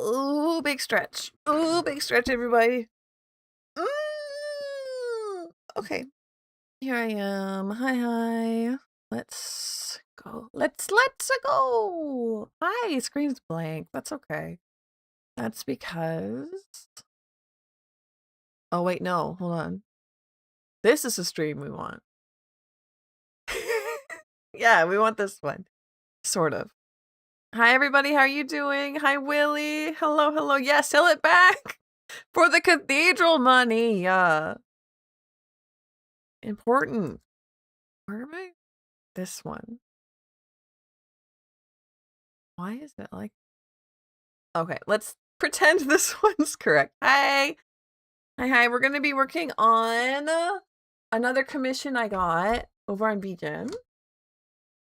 Ooh, big stretch. Ooh, big stretch, everybody. Okay. Here I am. Hi. Let's go. Let's go. Hi, screen's blank. That's okay. That's because... Oh, wait, no. Hold on. This is the stream we want. Yeah, we want this one. Sort of. Hi, everybody. How are you doing? Hi, Willie. Hello. Yeah, sell it back for the cathedral money. Important. Where am I? This one. Why is it like... Okay, let's pretend this one's correct. Hi. We're going to be working on another commission I got over on BGen.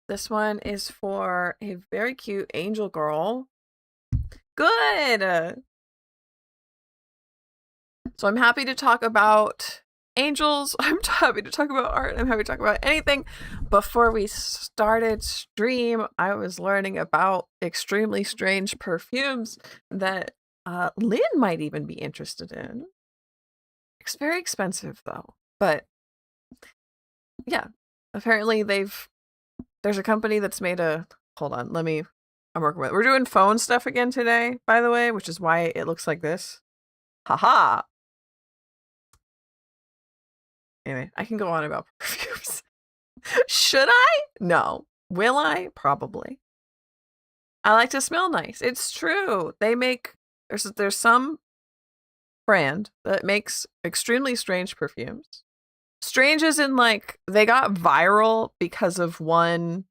This one is for a very cute angel girl. Good. So I'm happy to talk about angels. I'm happy to talk about art. I'm happy to talk about anything. Before we started stream, I was learning about extremely strange perfumes that Lynn might even be interested in. It's very expensive though, but yeah, apparently there's a company that's made a, hold on, I'm working with it. We're doing phone stuff again today, by the way, which is why it looks like this. Haha. Anyway, I can go on about perfumes. Should I? No. Will I? Probably. I like to smell nice. It's true. They make, there's some brand that makes extremely strange perfumes. Strange as in like they got viral because of one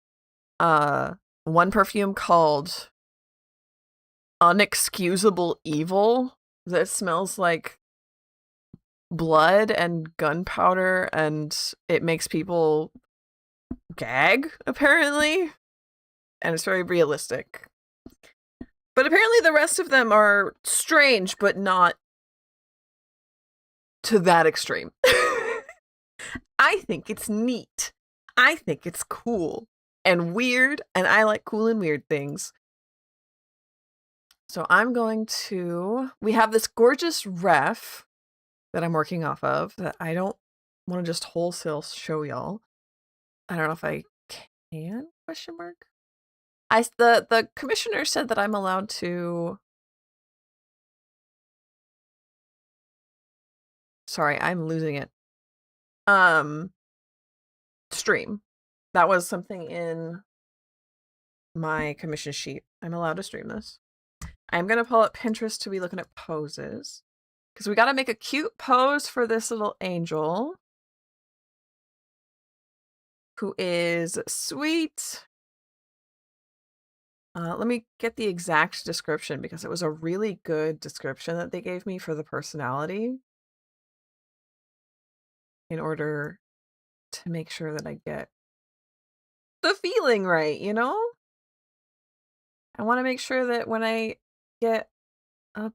perfume called Unexcusable Evil that smells like blood and gunpowder, and it makes people gag, apparently. And it's very realistic. But apparently the rest of them are strange, but not to that extreme. I think it's neat. I think it's cool and weird, and I like cool and weird things. So I'm going to... We have this gorgeous ref that I'm working off of that I don't want to just wholesale show y'all. I don't know if I can, question mark. The commissioner said that I'm allowed to... Sorry, I'm losing it. Stream. That was something in my commission sheet. I'm allowed to stream this. I'm going to pull up Pinterest to be looking at poses. Because we got to make a cute pose for this little angel. Who is sweet. Let me get the exact description because it was a really good description that they gave me for the personality. In order to make sure that I get the feeling right, you know? I want to make sure that when I get up,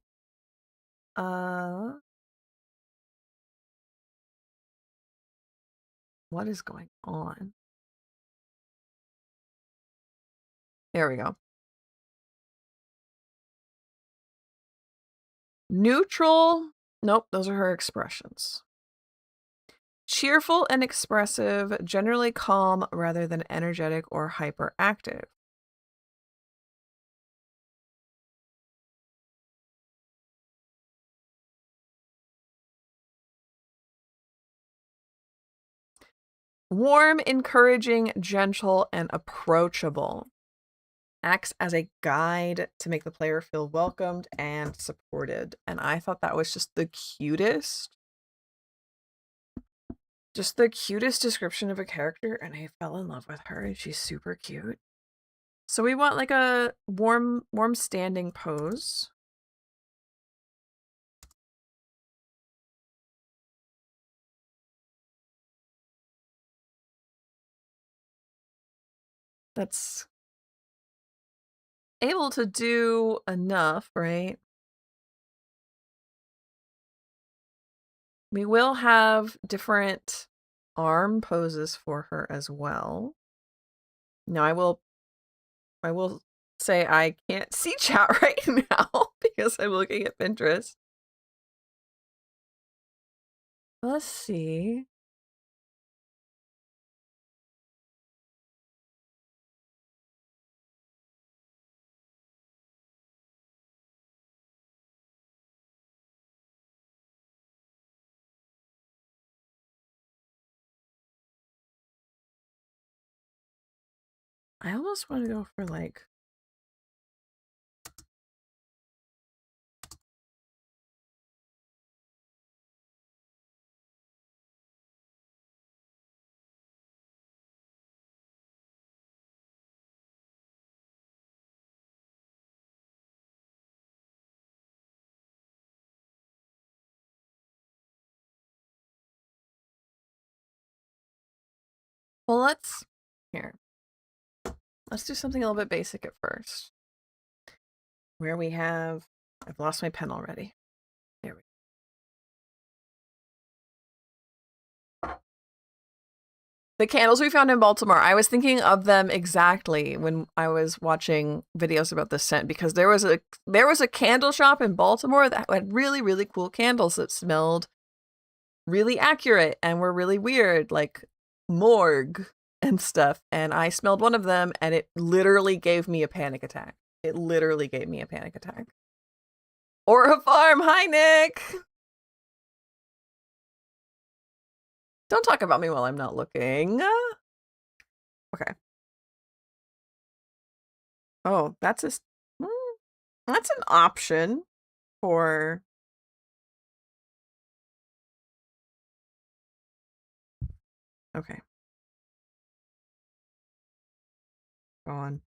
what is going on? There we go. Neutral. Nope, those are her expressions. Cheerful and expressive, generally calm rather than energetic or hyperactive. Warm, encouraging, gentle, and approachable. Acts as a guide to make the player feel welcomed and supported. And I thought that was just the cutest. Just the cutest description of a character, and I fell in love with her, and she's super cute. So we want like a warm standing pose. That's able to do enough, right? We will have different arm poses for her as well. Now I will say I can't see chat right now because I'm looking at Pinterest. Let's see. I almost want to go for like well, let's do something a little bit basic at first. Where we have, I've lost my pen already. There we go. The candles we found in Baltimore, I was thinking of them exactly when I was watching videos about this scent, because there was a candle shop in Baltimore that had really, really cool candles that smelled really accurate and were really weird, like morgue and stuff. And I smelled one of them and it literally gave me a panic attack. It literally gave me a panic attack. Or a farm. Hi, Nick. Don't talk about me while I'm not looking. Okay. Oh, that's an option for. Okay. Go on.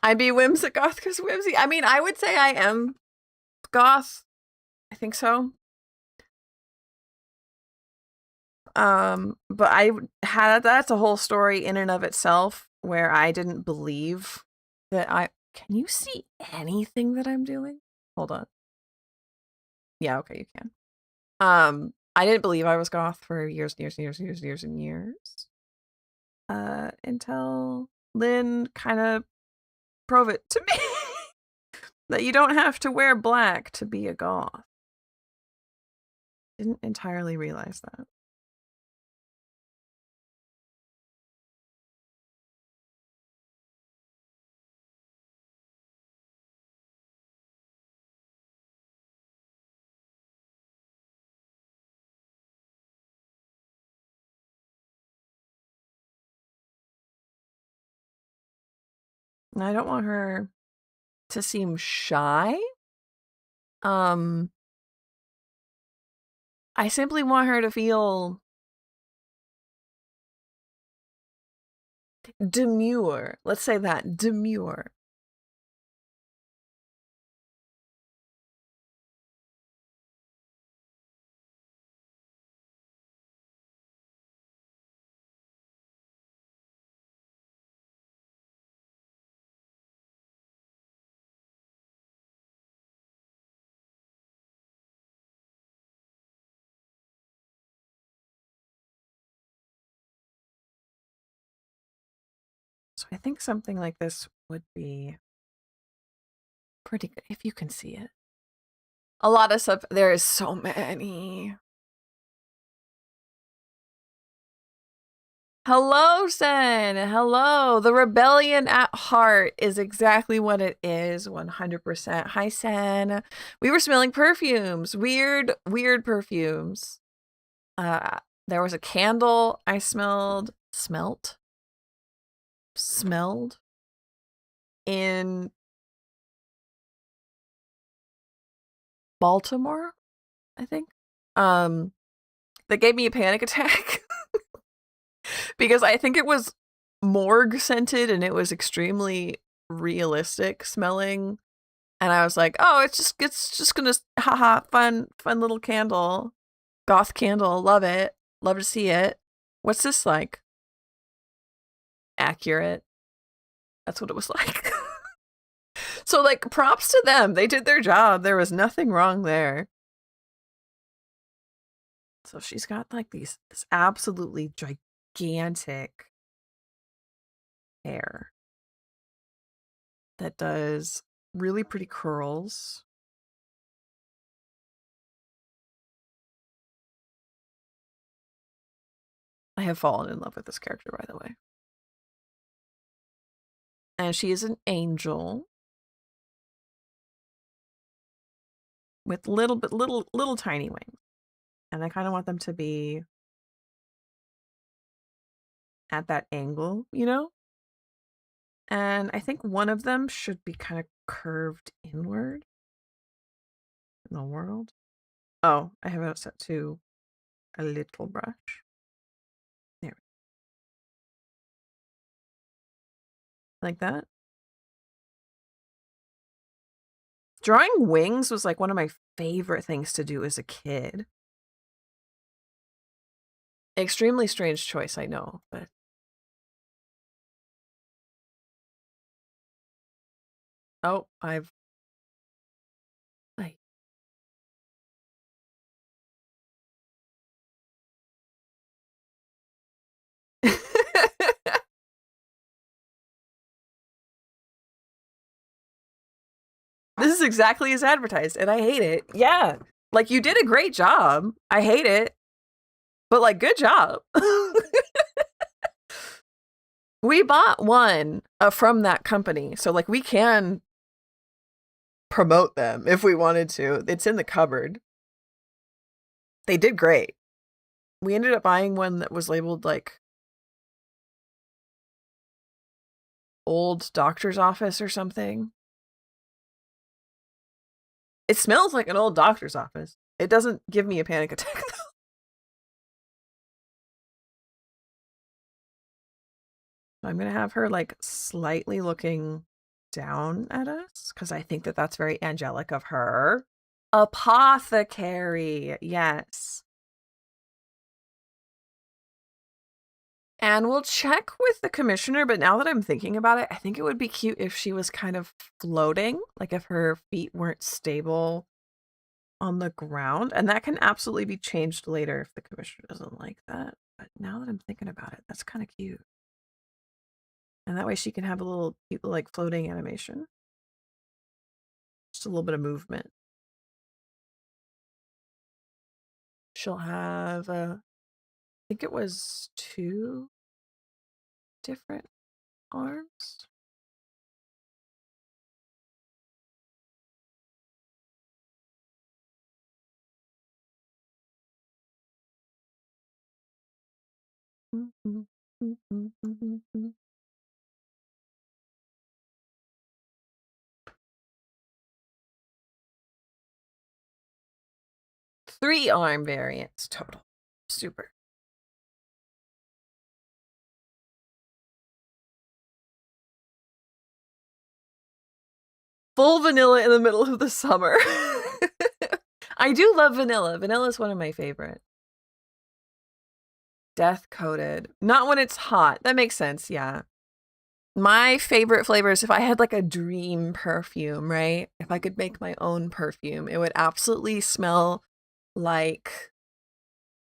I be whimsic goth because whimsy. I mean, I would say I am goth. I think so. But that's a whole story in and of itself where I didn't believe that can you see anything that I'm doing? Hold on. Yeah, okay, you can. I didn't believe I was goth for years and years. Until Lynn kind of prove it to me that you don't have to wear black to be a goth. Didn't entirely realize that. And I don't want her to seem shy. I simply want her to feel demure. Let's say that, demure. So I think something like this would be pretty good if you can see it. A lot of stuff, there is so many. Hello, Sen. Hello. The rebellion at heart is exactly what it is. 100%. Hi, Sen. We were smelling perfumes. Weird perfumes. There was a candle I smelled in Baltimore, I think. That gave me a panic attack because I think it was morgue scented and it was extremely realistic smelling. And I was like, oh, it's just gonna fun little candle. Goth candle, love it. Love to see it. What's this like? Accurate. That's what it was like. So, like, props to them. They did their job. There was nothing wrong there. So she's got like this absolutely gigantic hair that does really pretty curls. I have fallen in love with this character, by the way. And she is an angel with little tiny wings. And I kind of want them to be at that angle, you know? And I think one of them should be kind of curved inward in the world. Oh, I have it set to a little brush. There. Like that. Drawing wings was like one of my favorite things to do as a kid. Extremely strange choice, I know, but oh, I This is exactly as advertised, and I hate it. Yeah. Like, you did a great job. I hate it. But, like, good job. We bought one from that company. So, like, we can promote them if we wanted to. It's in the cupboard. They did great. We ended up buying one that was labeled, like, old doctor's office or something. It smells like an old doctor's office. It doesn't give me a panic attack, though. I'm going to have her, like, slightly looking down at us, because I think that that's very angelic of her. Apothecary, yes. And we'll check with the commissioner, but now that I'm thinking about it, I think it would be cute if she was kind of floating, like if her feet weren't stable on the ground. And that can absolutely be changed later if the commissioner doesn't like that. But now that I'm thinking about it, that's kind of cute. And that way she can have a little cute, like, floating animation. Just a little bit of movement. She'll have, I think it was 2 different arms. Mm-hmm. Mm-hmm. Mm-hmm. 3 arm variants total. Super. Full vanilla in the middle of the summer. I do love vanilla. Vanilla is one of my favorite. Death coated. Not when it's hot. That makes sense, yeah. My favorite flavors, if I had like a dream perfume, right? If I could make my own perfume, it would absolutely smell like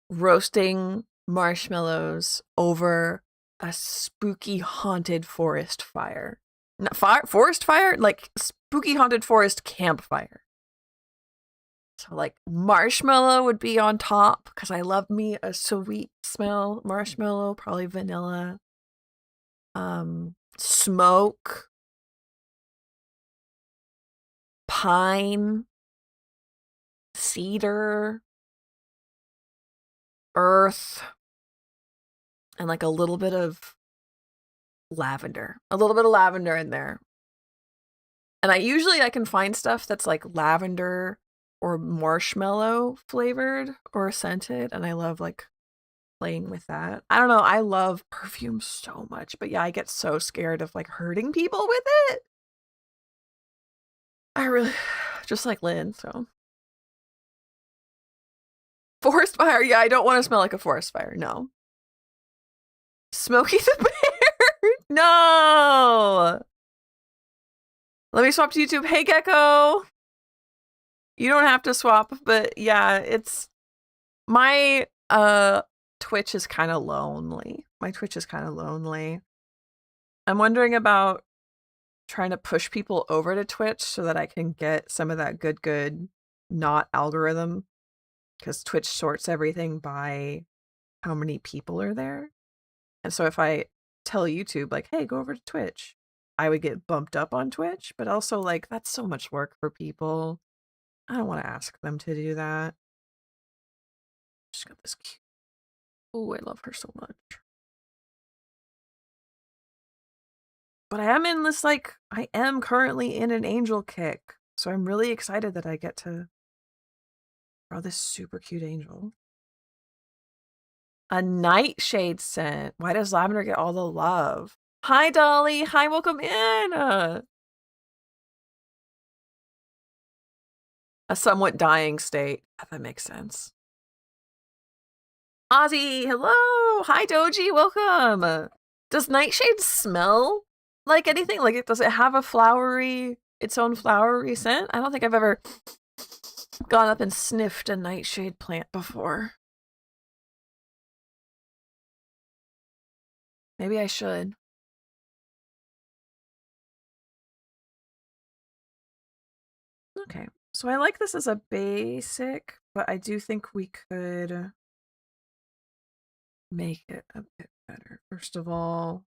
roasting marshmallows over a spooky haunted forest fire. Not forest fire? Like spooky haunted forest campfire. So like marshmallow would be on top because I love me a sweet smell marshmallow, probably vanilla. Smoke, pine, cedar, earth, and like a little bit of lavender. A little bit of lavender in there. And I can find stuff that's like lavender or marshmallow flavored or scented, and I love like playing with that. I don't know, I love perfume so much, but yeah, I get so scared of like hurting people with it. I really, just like Lynn, so. Forest fire, yeah, I don't want to smell like a forest fire, no. Smokey the Bear, no! Let me swap to YouTube. Hey, Gecko. You don't have to swap, but yeah, it's my Twitch is kind of lonely. My Twitch is kind of lonely. I'm wondering about trying to push people over to Twitch so that I can get some of that good not algorithm, because Twitch sorts everything by how many people are there. And so if I tell YouTube like, hey, go over to Twitch, I would get bumped up on Twitch, but also like that's so much work for people. I don't want to ask them to do that. She's got this cute. Oh, I love her so much. But I am in this, like, I am currently in an angel kick. So I'm really excited that I get to draw this super cute angel. A nightshade scent. Why does lavender get all the love? Hi, Dolly. Hi, welcome in. A somewhat dying state. If that makes sense. Ozzy, hello. Hi, Doji, welcome. Does nightshade smell like anything? Like, does it have a its own flowery scent? I don't think I've ever gone up and sniffed a nightshade plant before. Maybe I should. Okay, so I like this as a basic, but I do think we could make it a bit better. First of all,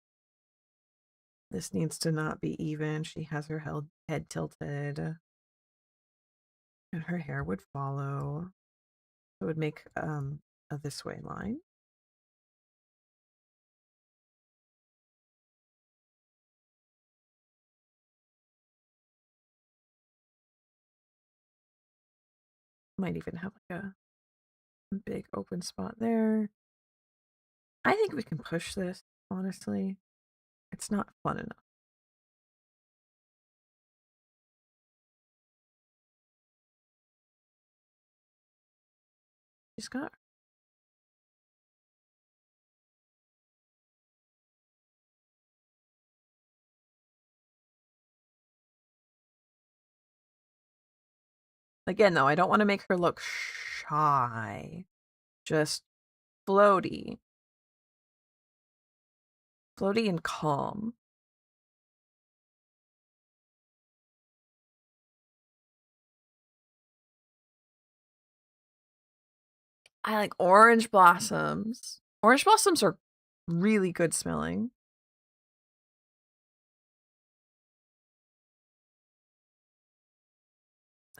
this needs to not be even. She has her head tilted, and her hair would follow. It would make a this way line. Might even have like a big open spot there. I think we can push this, honestly. It's not fun enough. She's got again, though, I don't want to make her look shy. Just floaty. Floaty and calm. I like orange blossoms. Orange blossoms are really good smelling.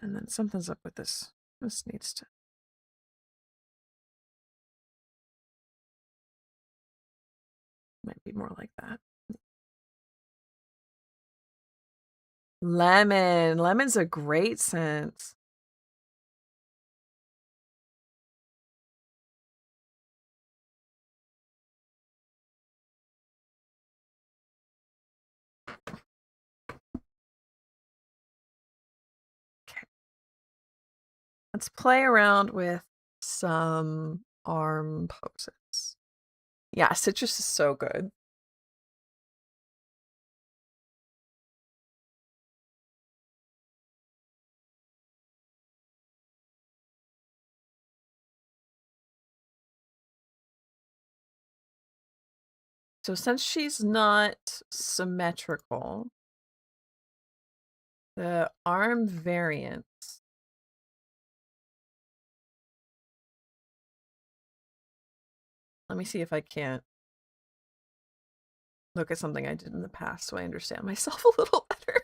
And then something's up with this. This needs to. Might be more like that. Lemon. Lemon's a great scent. Okay. Let's play around with some arm poses. Yeah, citrus is so good. So since she's not symmetrical, the arm variants. Let me see if I can't look at something I did in the past so I understand myself a little better.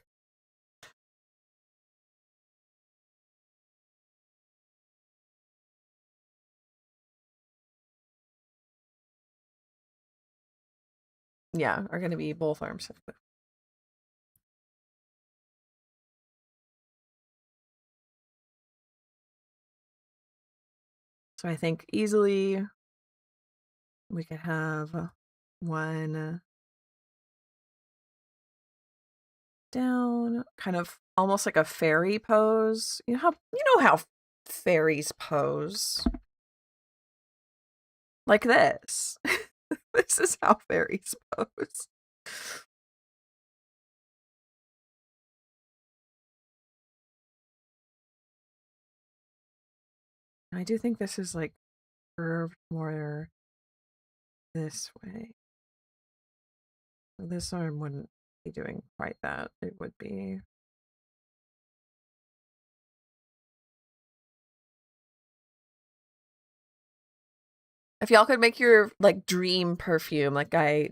Yeah, are going to be both arms. So I think easily we could have one down, kind of almost like a fairy pose. You know how fairies pose. Like this. This is how fairies pose. I do think this is like curved more this way. This arm wouldn't be doing quite that. It would be. If y'all could make your like dream perfume, like I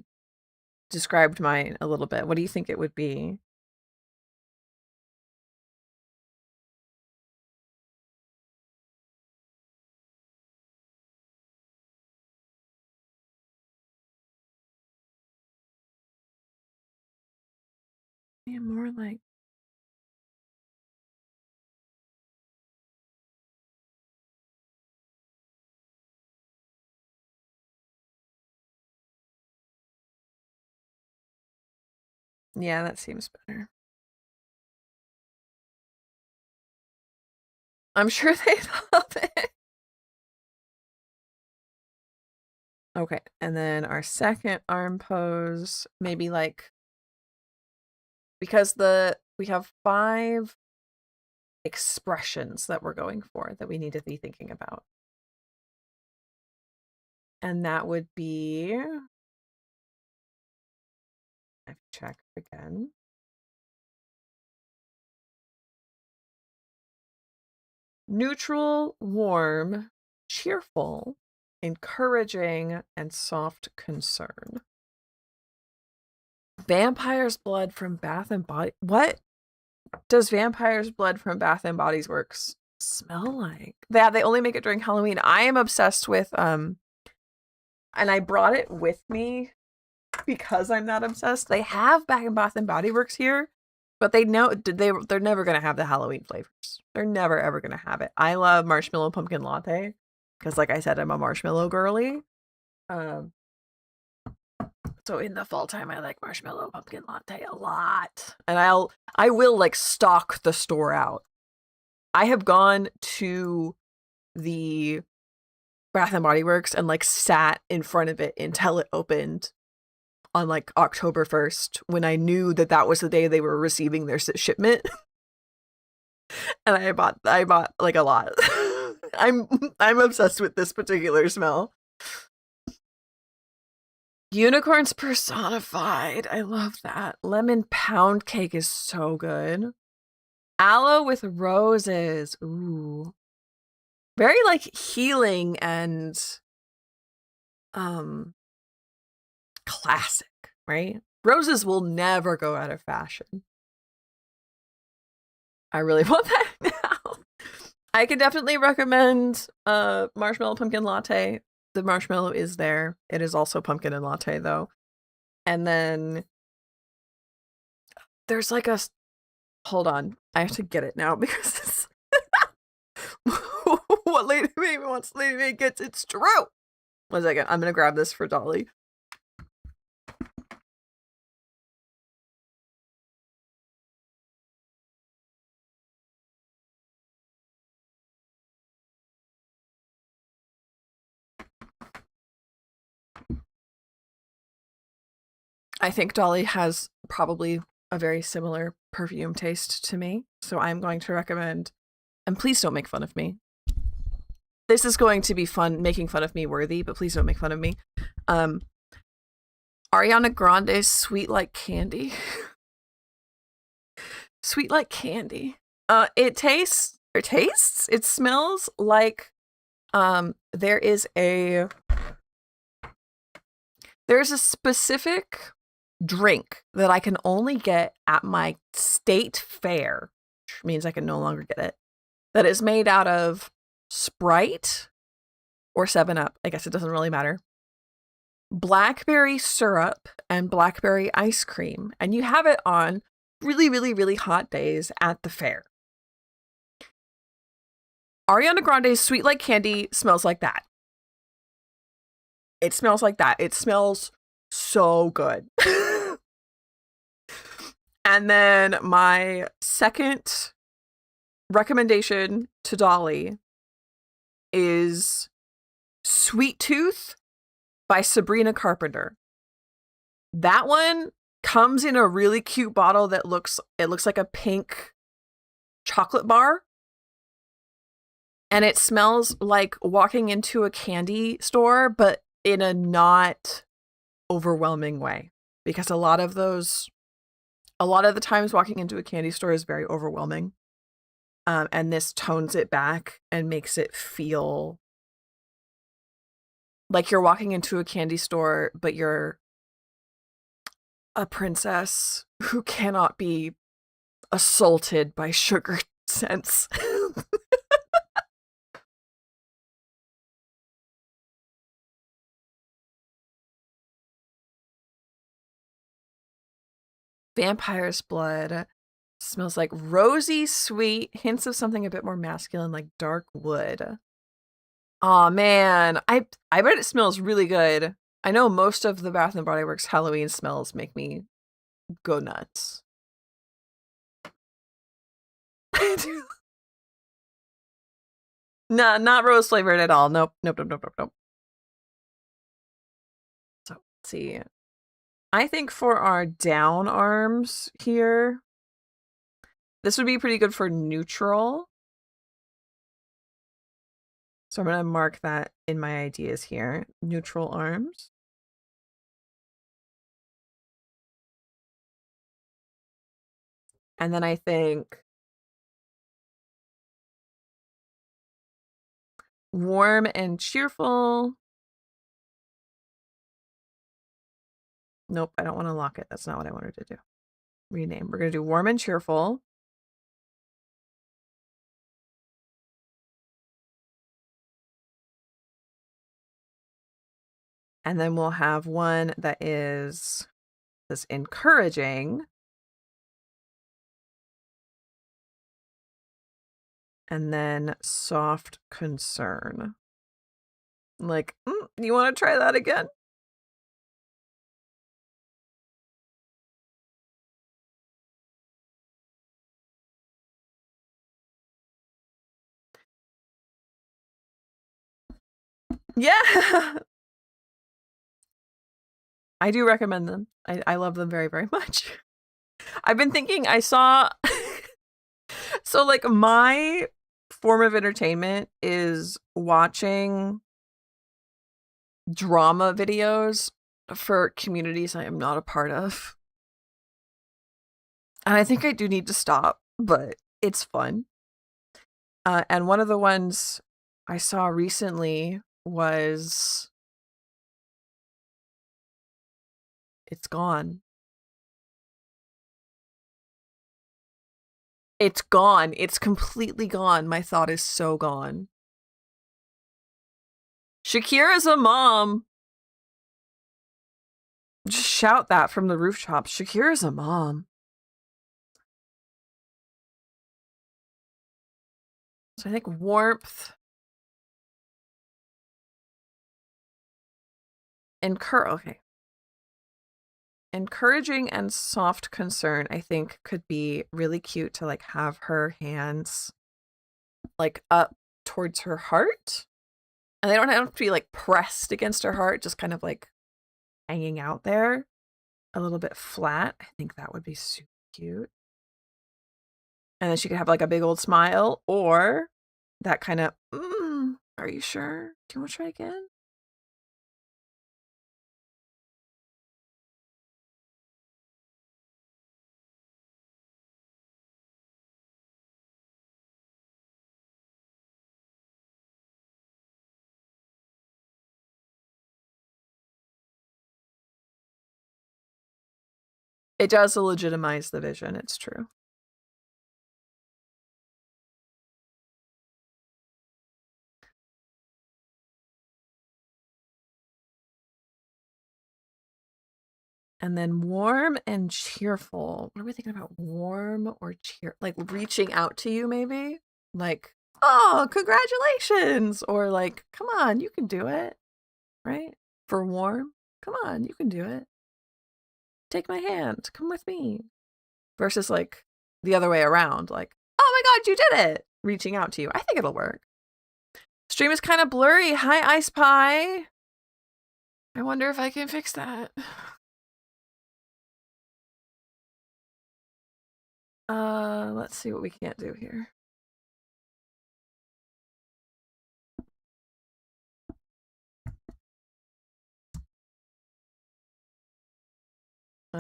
described mine a little bit, what do you think it would be? Yeah, more like yeah, that seems better. I'm sure they love it. Okay, and then our second arm pose, maybe like because we have 5 expressions that we're going for that we need to be thinking about. And that would be I have to check again. Neutral, warm, cheerful, encouraging, and soft concern. Vampire's blood from Bath and Body. What does Vampire's blood from Bath and Body Works smell like? Yeah, they only make it during Halloween. I am obsessed with and I brought it with me because I'm not obsessed. They have Bath and Body Works here, but they're never gonna have the Halloween flavors. They're never ever gonna have it. I love marshmallow pumpkin latte because, like I said, I'm a marshmallow girly. So in the fall time, I like marshmallow pumpkin latte a lot, and I will like stock the store out. I have gone to the Bath and Body Works and like sat in front of it until it opened on like October 1st when I knew that was the day they were receiving their shipment. And I bought like a lot. I'm obsessed with this particular smell. Unicorns personified. I love that. Lemon pound cake is so good. Aloe with roses. Ooh. Very like healing and classic, right? Roses will never go out of fashion. I really want that now. I can definitely recommend marshmallow pumpkin latte. The marshmallow is there. It is also pumpkin and latte though. And then there's like a hold on. I have to get it now because what Lady May wants Lady May gets, it's true. 1 second. I'm gonna grab this for Dolly. I think Dolly has probably a very similar perfume taste to me, so I'm going to recommend, and please don't make fun of me. This is going to be fun, making fun of me worthy, but please don't make fun of me. Ariana Grande's Sweet Like Candy. Sweet Like Candy. It smells like there's a specific drink that I can only get at my state fair, which means I can no longer get it, that is made out of Sprite or 7-Up. I guess it doesn't really matter. Blackberry syrup and blackberry ice cream. And you have it on really, really, really hot days at the fair. Ariana Grande's Sweet Like Candy smells like that. It smells like that. It smells so good. And then my second recommendation to Dolly is Sweet Tooth by Sabrina Carpenter. That one comes in a really cute bottle that looks like a pink chocolate bar. And it smells like walking into a candy store, but in a not overwhelming way. Because a lot of the times walking into a candy store is very overwhelming. And this tones it back and makes it feel like you're walking into a candy store, but you're a princess who cannot be assaulted by sugar scents. Vampire's blood smells like rosy, sweet, hints of something a bit more masculine, like dark wood. Aw, man. I bet it smells really good. I know most of the Bath & Body Works Halloween smells make me go nuts. No, not rose flavored at all. Nope. So, let's see. I think for our down arms here, this would be pretty good for neutral. So I'm going to mark that in my ideas here. Neutral arms. And then I think warm and cheerful. Nope, I don't want to lock it. That's not what I wanted to do. Rename. We're going to do warm and cheerful. And then we'll have one that is this encouraging. And then soft concern. Like, you want to try that again? Yeah. I do recommend them. I love them very, very much. I've been thinking, I saw so like my form of entertainment is watching drama videos for communities I am not a part of. And I think I do need to stop, but it's fun. And one of the ones I saw recently was It's Gone. It's gone. It's completely gone. My thought is so gone. Shakira's a mom. Just shout that from the rooftops. Shakira's a mom. So I think warmth and okay. Encouraging and soft concern, I think, could be really cute to like have her hands like up towards her heart. And they don't have to be like pressed against her heart, just kind of like hanging out there a little bit flat. I think that would be super cute. And then she could have like a big old smile, or that kind of, are you sure? Can we try again? It does legitimize the vision, it's true. And then warm and cheerful. What are we thinking about? Warm or cheer? Like reaching out to you, maybe? Like, oh, congratulations! Or like, come on, you can do it. Right? For warm, come on, you can do it. Take my hand, come with me. Versus like the other way around, like, oh my god, you did it! Reaching out to you. I think it'll work. Stream is kind of blurry. Hi, Ice Pie. I wonder if I can fix that. Let's see what we can't do here.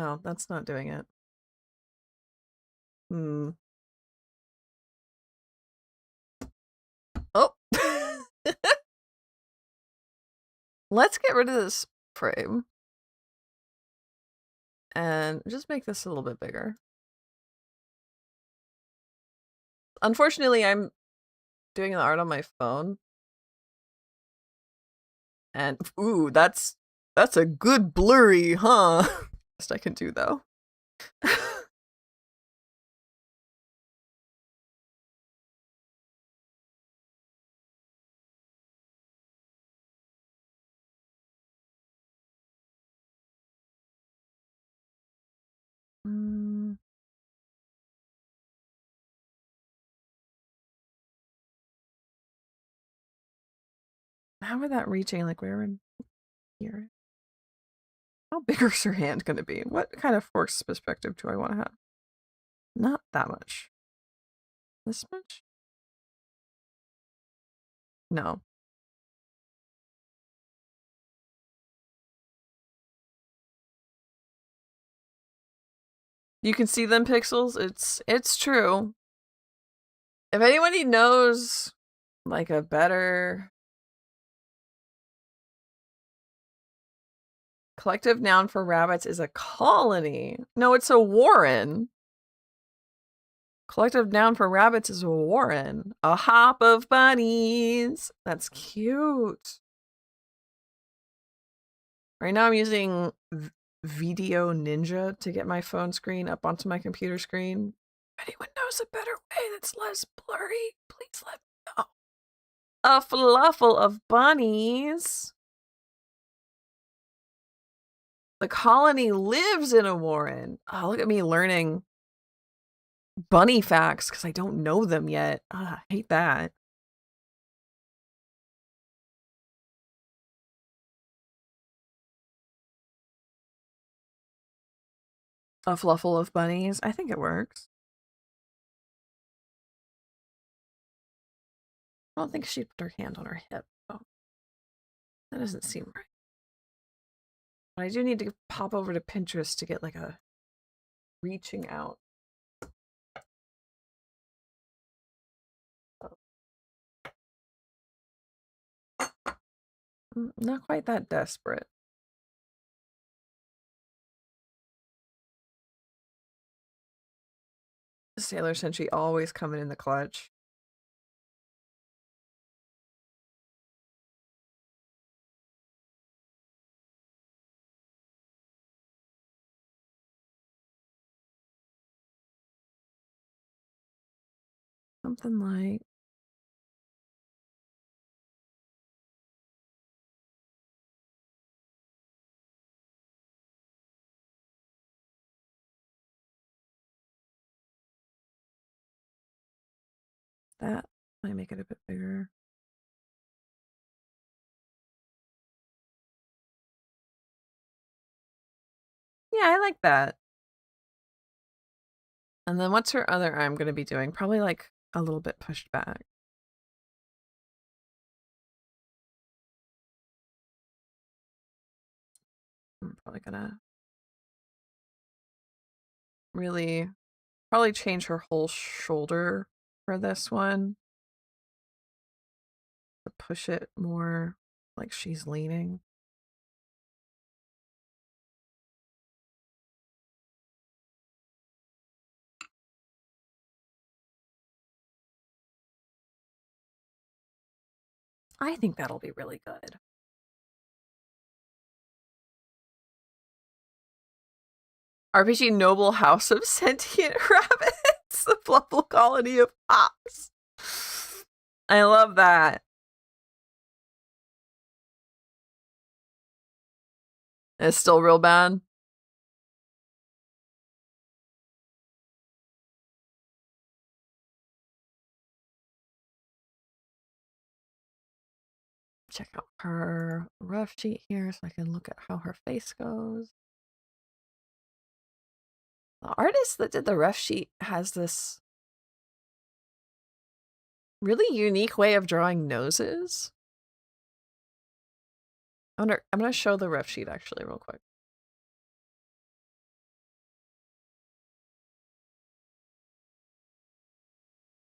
Oh, that's not doing it. Hmm. Oh! Let's get rid of this frame. And just make this a little bit bigger. Unfortunately, I'm doing the art on my phone. And, ooh, that's a good blurry, huh? Best I can do, though. How are that reaching? Like, where in here? How big is her hand gonna be? What kind of force perspective do I want to have? Not that much. This much? No. You can see them pixels? It's true. If anybody knows, like, a better collective noun for rabbits is a colony. No, it's a warren. Collective noun for rabbits is a warren. A hop of bunnies. That's cute. Right now I'm using Video Ninja to get my phone screen up onto my computer screen. If anyone knows a better way that's less blurry, please let me know. A fluffle of bunnies. The colony lives in a warren. Oh, look at me learning bunny facts because I don't know them yet. I hate that. A fluffle of bunnies. I think it works. I don't think she'd put her hand on her hip, though. That doesn't seem right. But I do need to pop over to Pinterest to get like a reaching out. Not quite that desperate. Sailor Sentry always coming in the clutch. Something like that. Might make it a bit bigger. Yeah, I like that. And then what's her other arm going to be doing? Probably like a little bit pushed back. I'm probably gonna really probably change her whole shoulder for this one to push it more like she's leaning. I think that'll be really good. RPG Noble House of Sentient Rabbits, the Fluffle Colony of Hops. I love that. It's still real bad. Check out her rough sheet here so I can look at how her face goes. The artist that did the rough sheet has this really unique way of drawing noses. I'm gonna show the rough sheet actually real quick.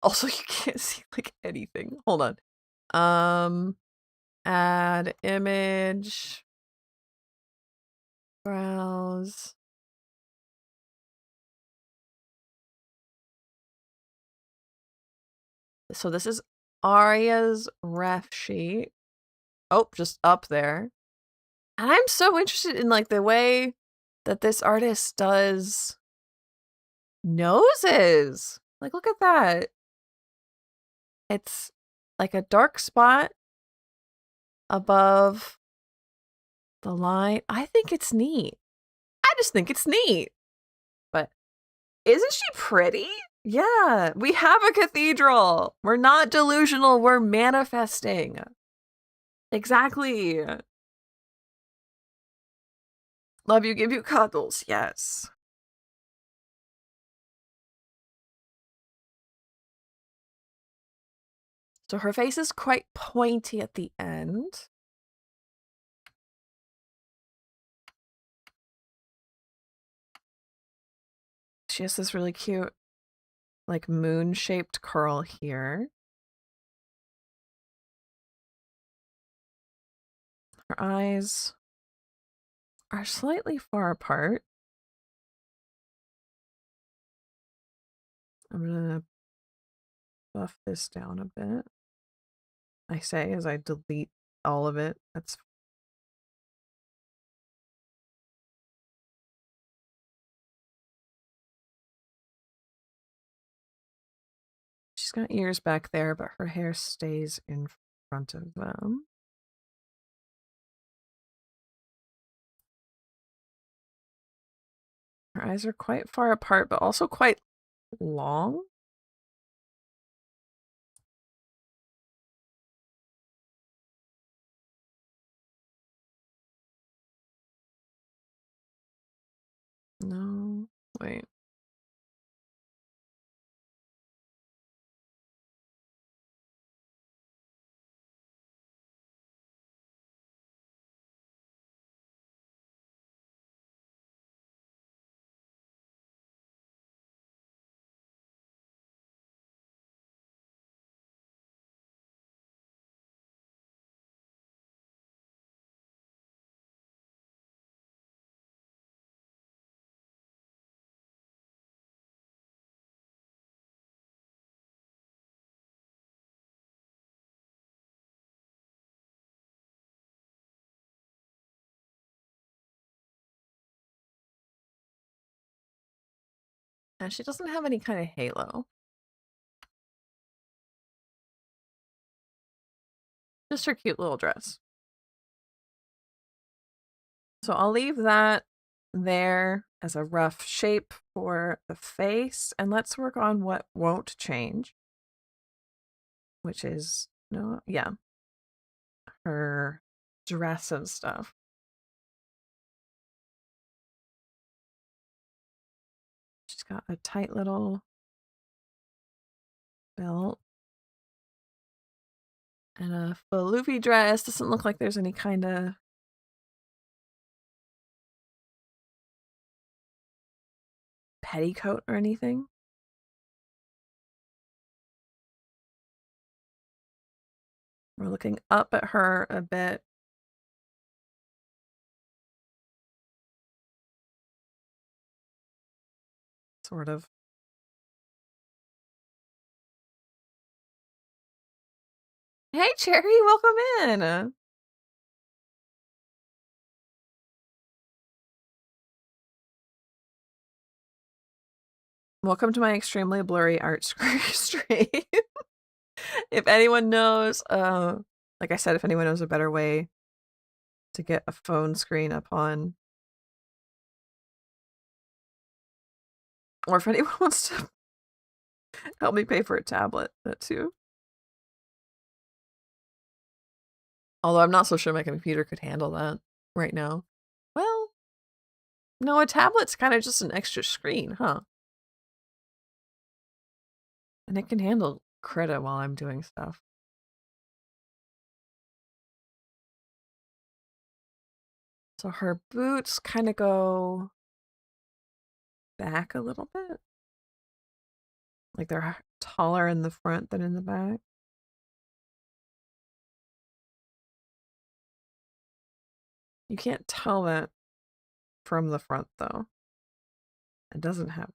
Also, you can't see like anything. Hold on. Add image. Browse. So this is Arya's ref sheet. Oh, just up there. And I'm so interested in like the way that this artist does noses. Like, look at that. It's like a dark spot above the line. I think it's neat. I just think it's neat. But isn't she pretty? Yeah, we have a cathedral. We're not delusional. We're manifesting. Exactly. Love you, give you cuddles. Yes. So her face is quite pointy at the end. She has this really cute, like, moon-shaped curl here. Her eyes are slightly far apart. I'm gonna buff this down a bit. I say as I delete all of it. That's she's got ears back there, but her hair stays in front of them. Her eyes are quite far apart, but also quite long. No, wait. And she doesn't have any kind of halo. Just her cute little dress. So I'll leave that there as a rough shape for the face. And let's work on what won't change. Which is, no, yeah, her dress and stuff. She's got a tight little belt. And a floofy dress. Doesn't look like there's any kind of petticoat or anything. We're looking up at her a bit. Sort of. Hey, Cherry, welcome in. Welcome to my extremely blurry art stream. If anyone knows, like I said, if anyone knows a better way to get a phone screen up on, or if anyone wants to help me pay for a tablet, that too. Although I'm not so sure my computer could handle that right now. Well, no, a tablet's kind of just an extra screen, huh? And it can handle Krita while I'm doing stuff. So her boots kind of go back a little bit. Like they're taller in the front than in the back. You can't tell that from the front, though. It doesn't have.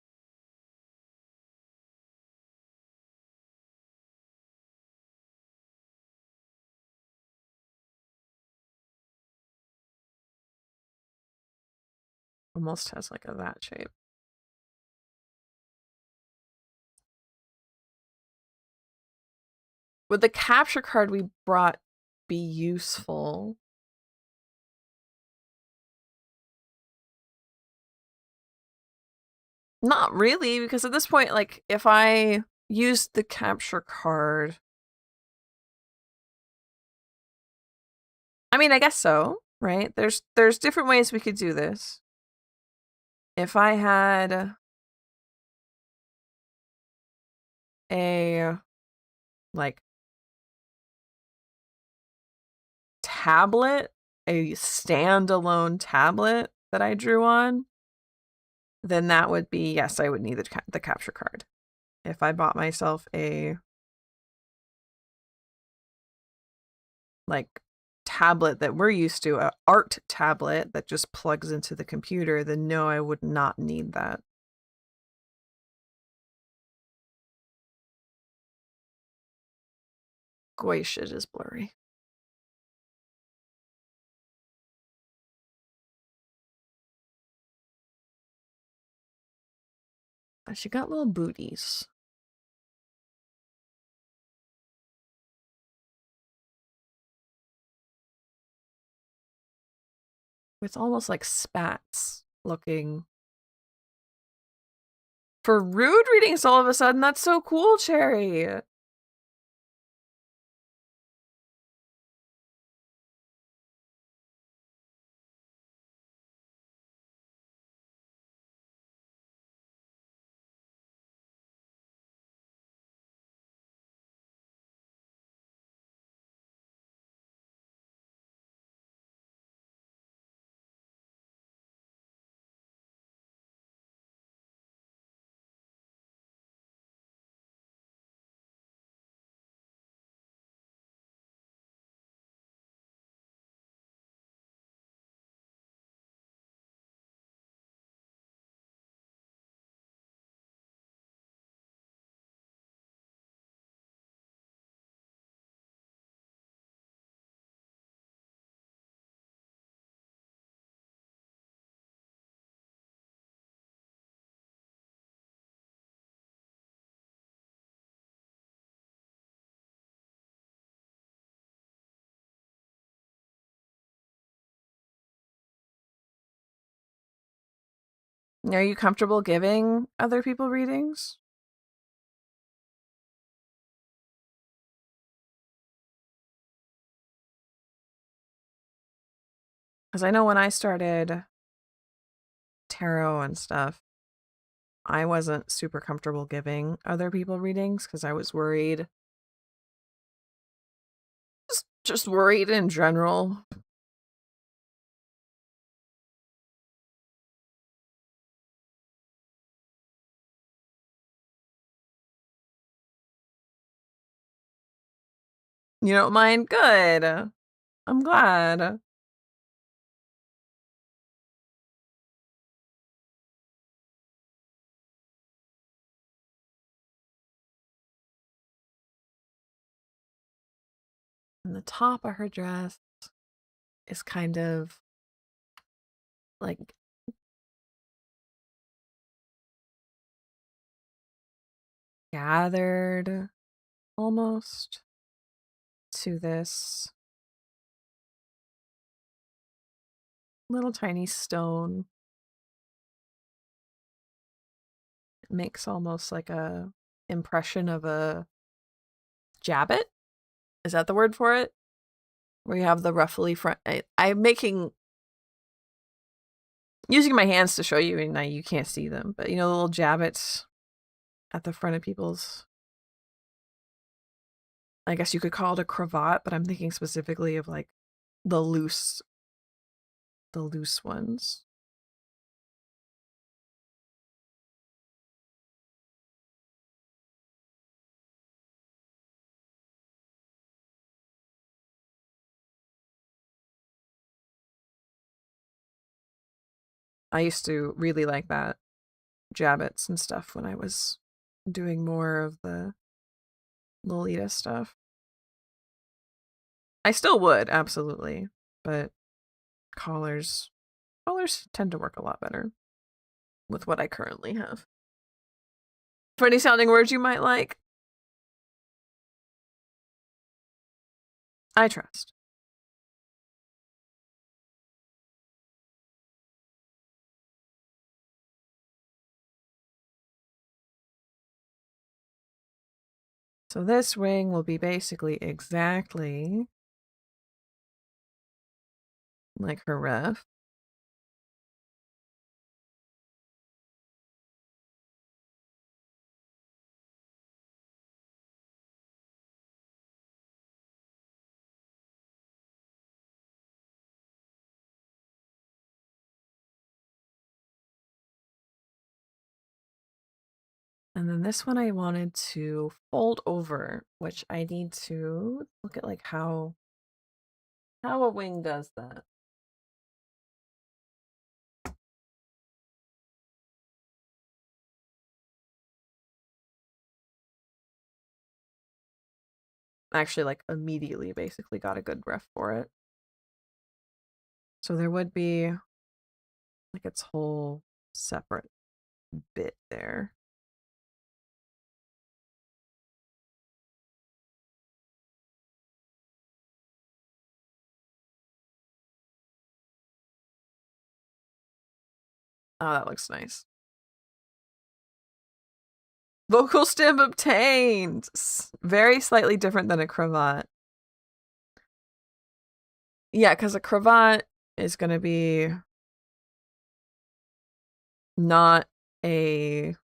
Almost has like a that shape. Would the capture card we brought be useful? Not really, because at this point, like, if I used the capture card, I mean, I guess so, right? There's different ways we could do this. If I had a, like, tablet, a standalone tablet that I drew on, then that would be, yes, I would need the capture card. If I bought myself a, like, tablet that we're used to, an art tablet that just plugs into the computer, then no, I would not need that. Goy, shit is blurry. She got little booties. It's almost like spats looking. For rude readings all of a sudden, that's so cool, Cherry. Are you comfortable giving other people readings? Because I know when I started tarot and stuff, I wasn't super comfortable giving other people readings because I was worried. Just worried in general. You don't mind? Good. I'm glad. And the top of her dress is kind of like gathered almost to this little tiny stone. It makes almost like a impression of a jabbet. Is that the word for it? Where you have the ruffly front. I'm making using my hands to show you, and you can't see them, but you know the little jabbets at the front of people's. I guess you could call it a cravat, but I'm thinking specifically of like the loose ones. I used to really like that Jabbits and stuff when I was doing more of the Lolita stuff. I still would, absolutely, but collars tend to work a lot better with what I currently have. For any sounding words you might like, I trust. So this wing will be basically exactly like her ref. And then this one I wanted to fold over, which I need to look at like how a wing does that. Actually, like immediately basically got a good ref for it. So there would be like its whole separate bit there. Oh, that looks nice. Vocal stem obtained! Very slightly different than a cravat. Yeah, because a cravat is going to be not a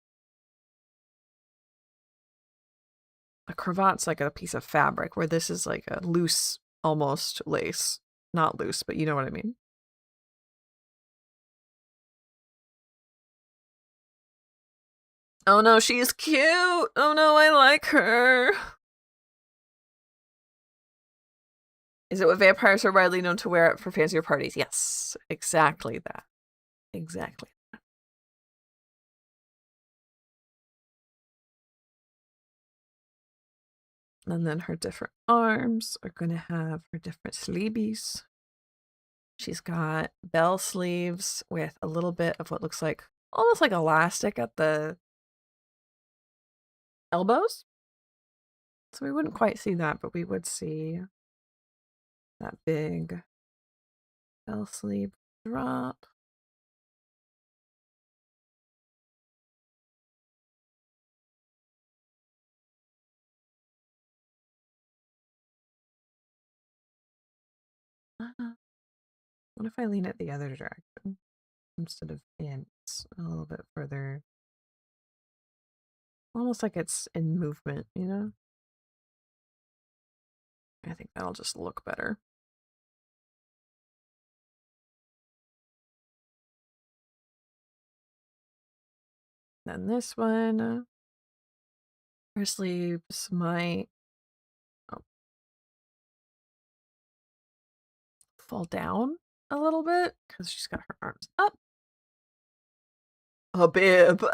cravat's like a piece of fabric, where this is like a loose, almost lace. Not loose, but you know what I mean. Oh no, she's cute! Oh no, I like her! Is it what vampires are widely known to wear for fancier parties? Yes, exactly that. Exactly. And then her different arms are going to have her different sleeves. She's got bell sleeves with a little bit of what looks like almost like elastic at the elbows. So we wouldn't quite see that, but we would see that big bell sleeve drop. What if I lean it the other direction instead of in? It's a little bit further, almost like it's in movement, you know? I think that'll just look better. Then this one, her sleeves might fall down a little bit because she's got her arms up. A bib.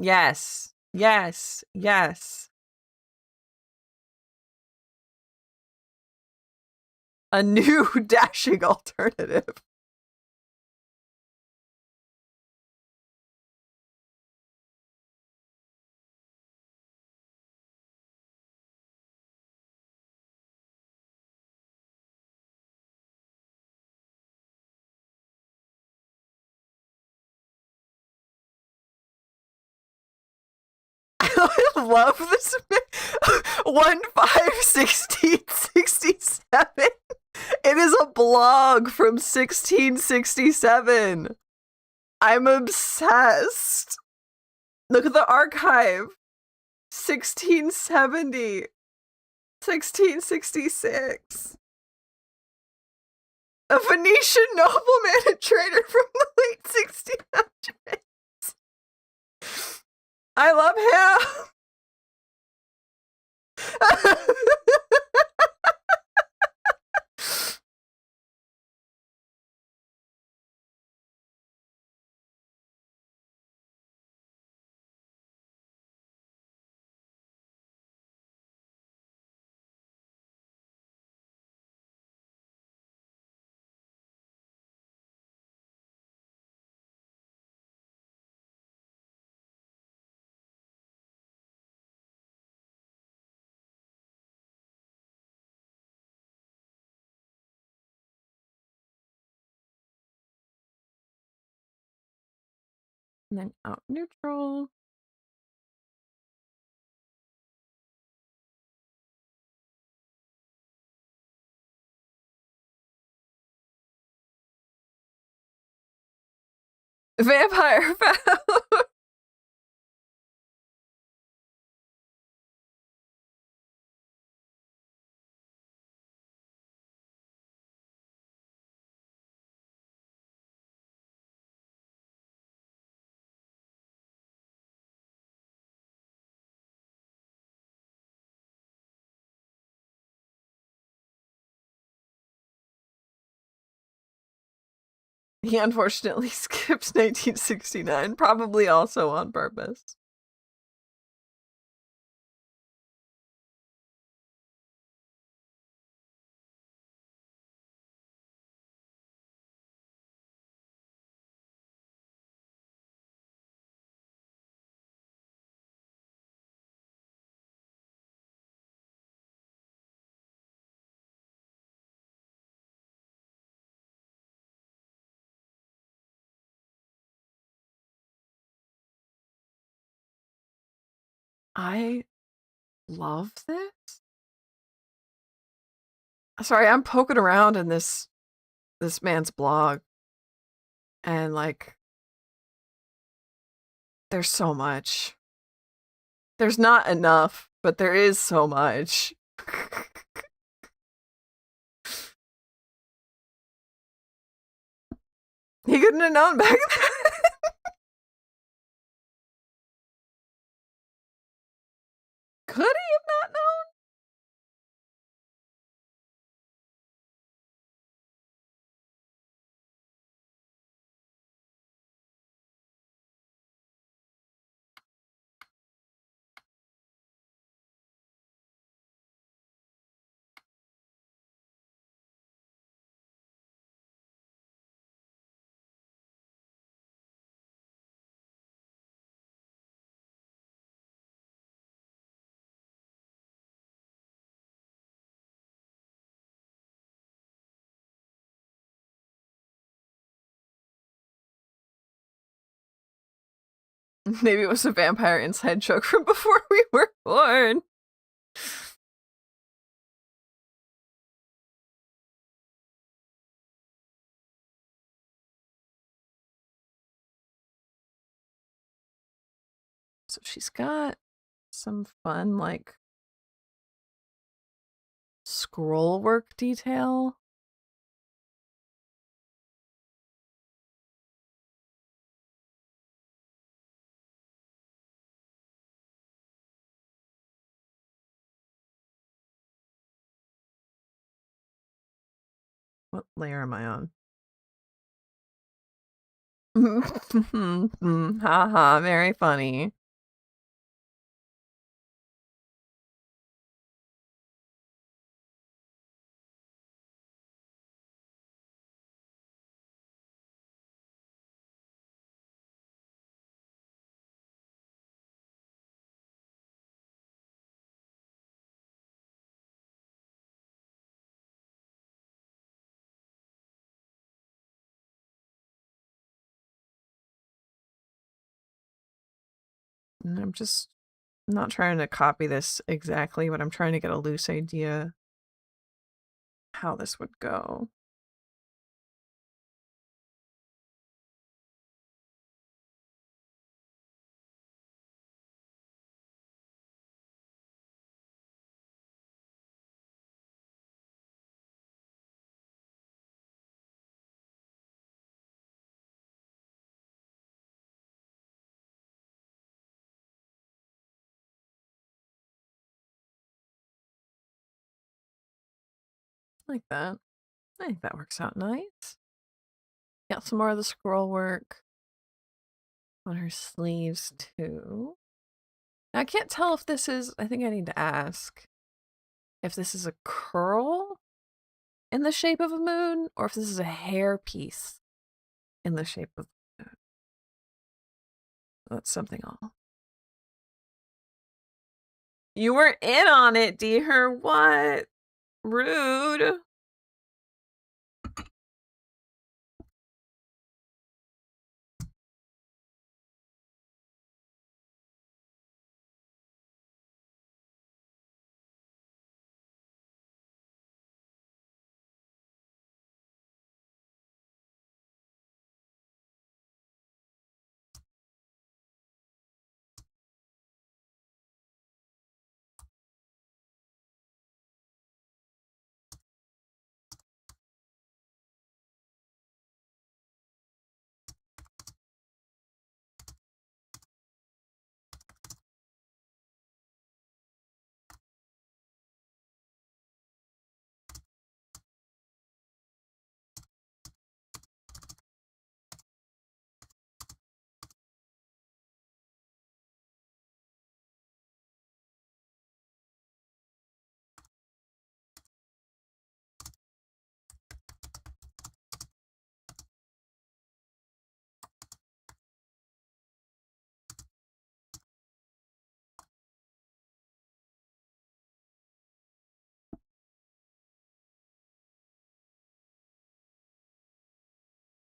Yes. Yes. Yes. A new dashing alternative. I love this. 1/5/1667. It is a blog from 1667. I'm obsessed. Look at the archive. 1670. 1666. A Venetian nobleman and trader from the late 1600s. I love And then out neutral. Vampire found. He unfortunately skips 1969, probably also on purpose. I love this. Sorry, I'm poking around in this man's blog, and like there's so much. There's not enough, but there is so much. He couldn't have known back then. Could he have not known? Maybe it was a vampire inside joke from before we were born. So she's got some fun, like, scroll work detail. What layer am I on? Haha, very funny. And I'm just not trying to copy this exactly, but I'm trying to get a loose idea how this would go. Like that. I think that works out nice. Got some more of the scroll work on her sleeves too. Now, I can't tell if this is, I think I need to ask if this is a curl in the shape of a moon or if this is a hair piece in the shape of a moon. That's something I'll. You were in on it, dear. What? Rude.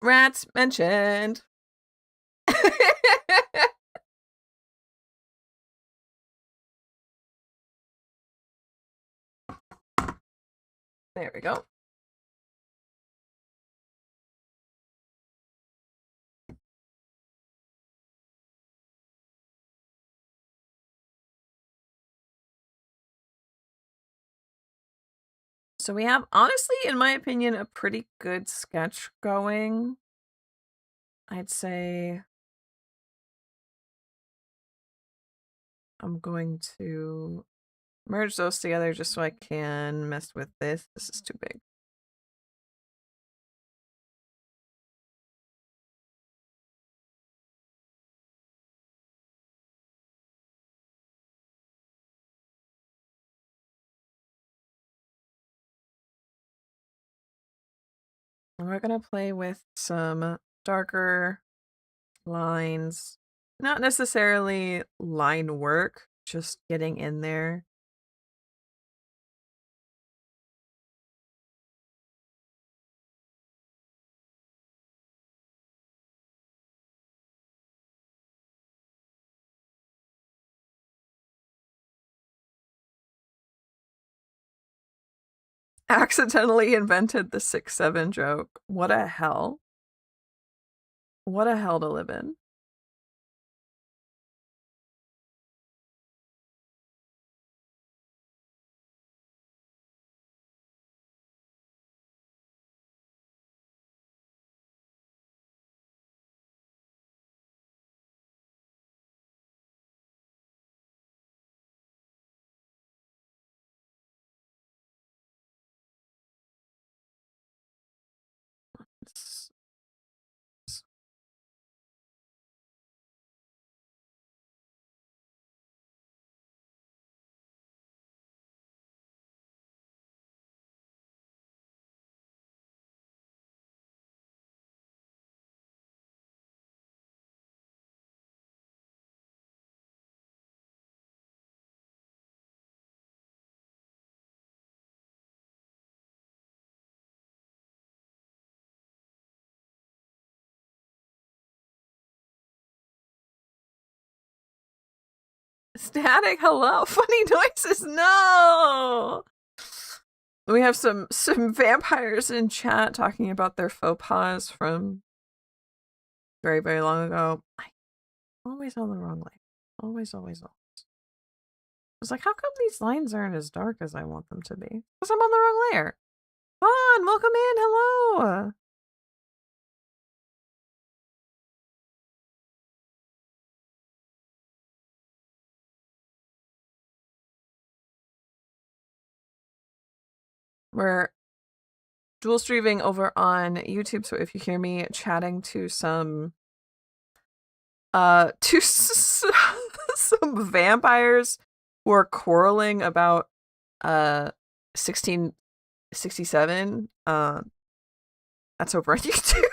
Rats mentioned. There we go. So we have, honestly, in my opinion, a pretty good sketch going. I'd say I'm going to merge those together just so I can mess with this. This is too big. And we're going to play with some darker lines. Not necessarily line work, just getting in there. Accidentally invented the 6-7 joke. What a hell. What a hell to live in. Static, hello. Funny noises, no. We have some vampires in chat talking about their faux pas from very, very long ago. I'm always on the wrong line. Always, always, always. I was like, how come these lines aren't as dark as I want them to be? Because I'm on the wrong layer. Vaughn, welcome in. Hello. We're dual streaming over on YouTube, so if you hear me chatting to some some vampires who are quarreling about 1667, that's over on YouTube.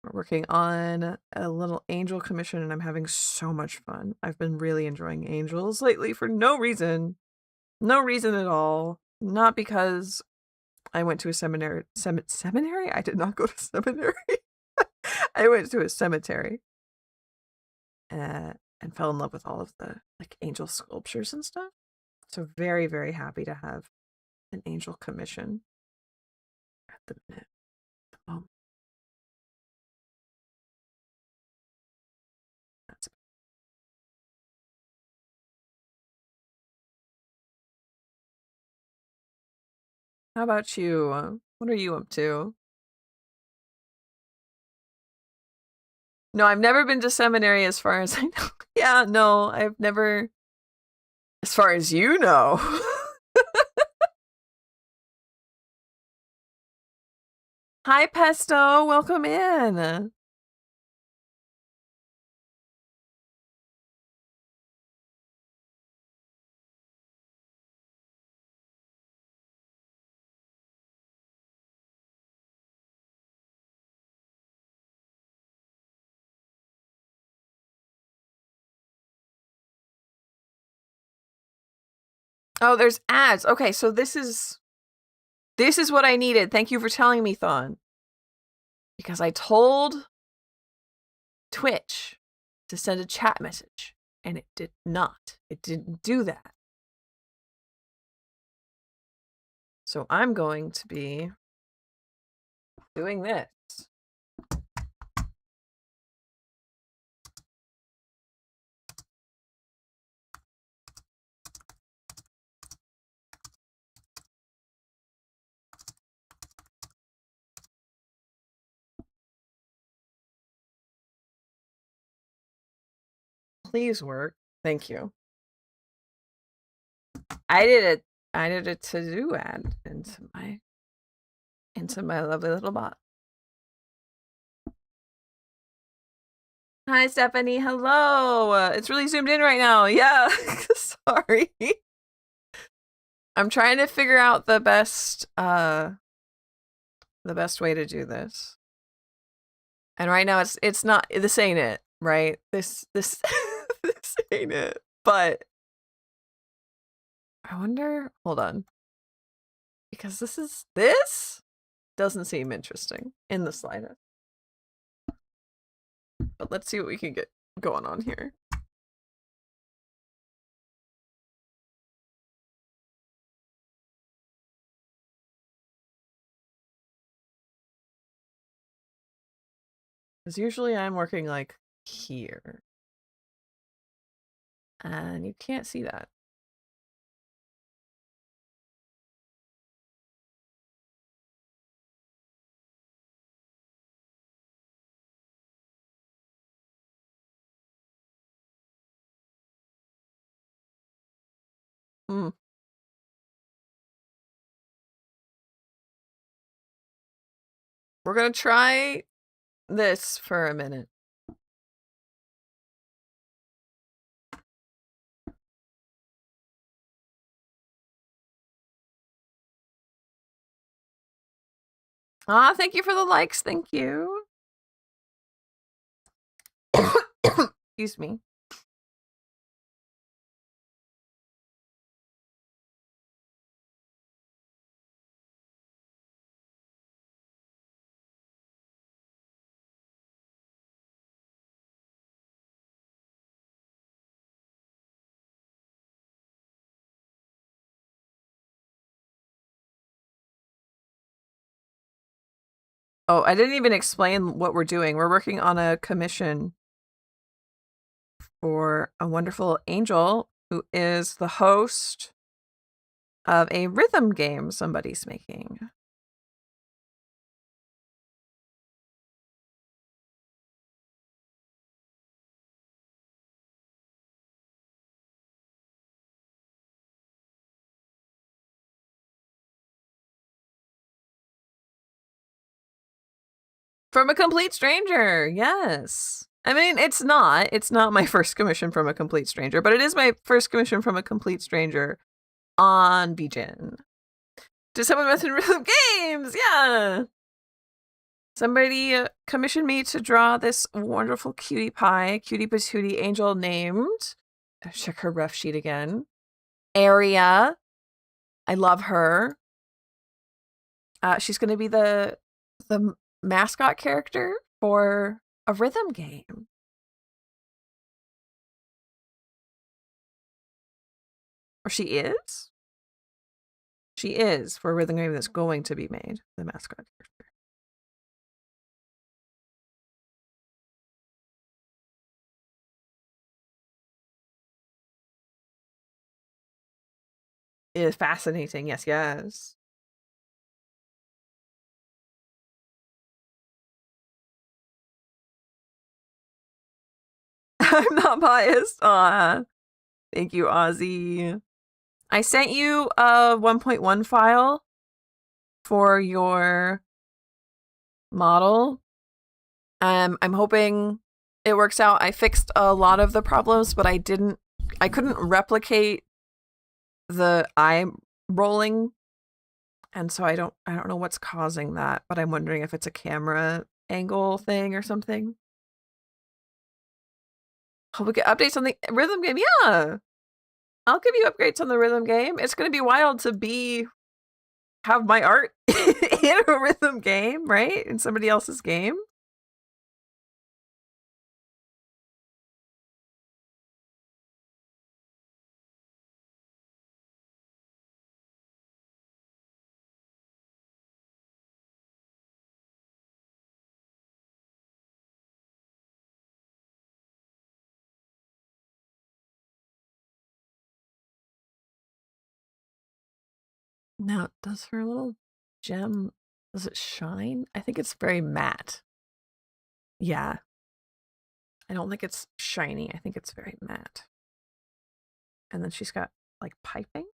We're working on a little angel commission and I'm having so much fun. I've been really enjoying angels lately for no reason. No reason at all. Not because I went to a seminary. Seminary? I did not go to seminary. I went to a cemetery and fell in love with all of the like angel sculptures and stuff. So very, very happy to have an angel commission at the minute. That's How about you? What are you up to? No, I've never been to seminary as far as I know. Yeah, no, I've never. As far as you know. Hi, Pesto. Welcome in. Oh, there's ads. Okay, so this is what I needed. Thank you for telling me, Thon. Because I told Twitch to send a chat message, and it did not. It didn't do that. So I'm going to be doing this. Please work. Thank you. I did a to-do ad into my lovely little bot. Hi, Stephanie. Hello. It's really zoomed in right now. Yeah. Sorry. I'm trying to figure out the best way to do this. And right now it's not, this ain't it, right? This this ain't it. But I wonder, hold on. Because this doesn't seem interesting in the slightest. But let's see what we can get going on here. Because usually I'm working like here. And you can't see that. Hmm. We're gonna try this for a minute. Ah, thank you for the likes. Thank you. Excuse me. Oh, I didn't even explain what we're doing. We're working on a commission for a wonderful angel who is the host of a rhythm game somebody's making. From a complete stranger, yes. I mean, it's not my first commission from a complete stranger, but it is my first commission from a complete stranger on BGen. To someone with rhythm games, yeah. Somebody commissioned me to draw this wonderful cutie pie, cutie patootie angel named, check her rough sheet again, Aria. I love her. She's going to be the mascot character for a rhythm game. Or she is? She is for a rhythm game that's going to be made, the mascot character. It is fascinating, yes, yes. I'm not biased. Aw. Thank you, Ozzy. I sent you a 1.1 file for your model. I'm hoping it works out. I fixed a lot of the problems, but I couldn't replicate the eye rolling. And so I don't know what's causing that, but I'm wondering if it's a camera angle thing or something. Hope we get updates on the rhythm game. Yeah. I'll give you upgrades on the rhythm game. It's gonna be wild to have my art in a rhythm game, right? In somebody else's game. Now, does her little gem, does it shine? I think it's very matte. Yeah. I don't think it's shiny. I think it's very matte. And then she's got like piping.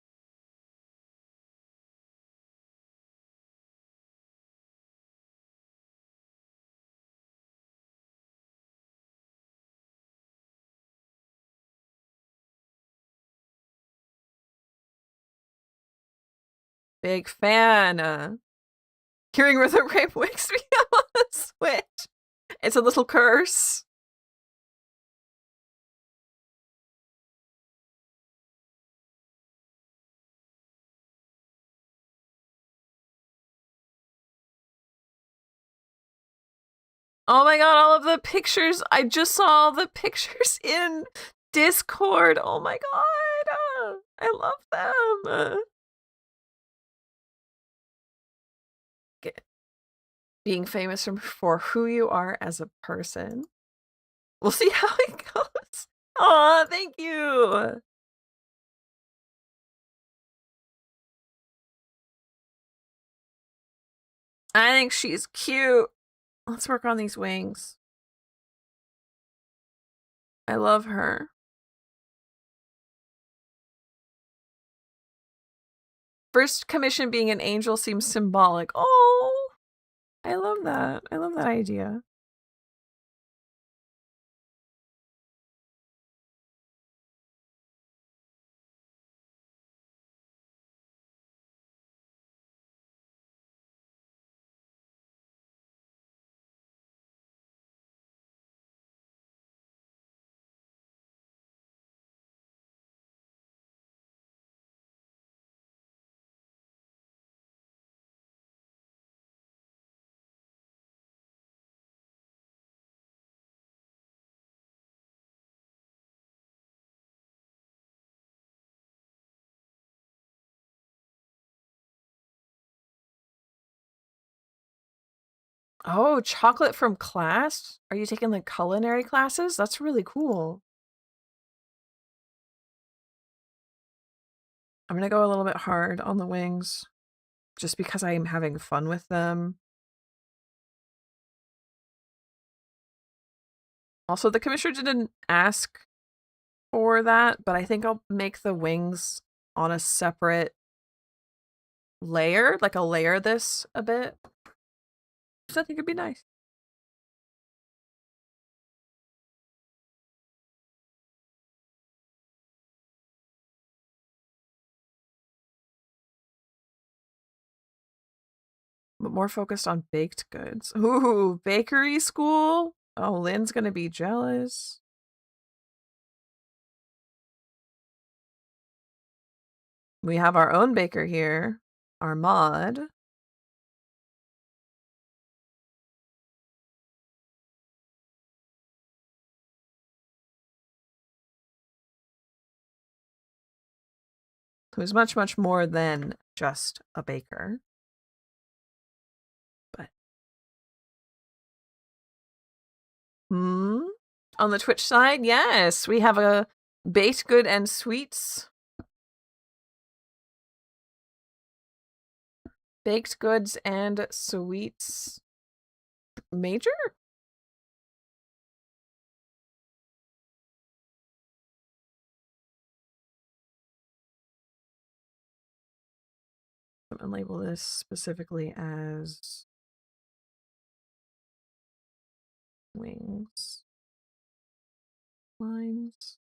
Big fan. Hearing Rhythm Rape wakes me up on the Switch. It's a little curse. Oh my god, all of the pictures. I just saw all the pictures in Discord. Oh my god. I love them. Being famous for who you are as a person. We'll see how it goes. Aw, thank you. I think she's cute. Let's work on these wings. I love her. First commission being an angel seems symbolic. Oh, I love that. I love that idea. Oh, chocolate from class? Are you taking like culinary classes? That's really cool. I'm gonna go a little bit hard on the wings just because I am having fun with them. Also, the commissioner didn't ask for that, but I think I'll make the wings on a separate layer. Like I'll layer this a bit. So I think it'd be nice. But more focused on baked goods. Ooh, bakery school? Oh, Lynn's gonna be jealous. We have our own baker here, our mod. Who's much, much more than just a baker. But on the Twitch side, yes, we have a baked good and sweets. Baked goods and sweets major? And label this specifically as wings. Lines.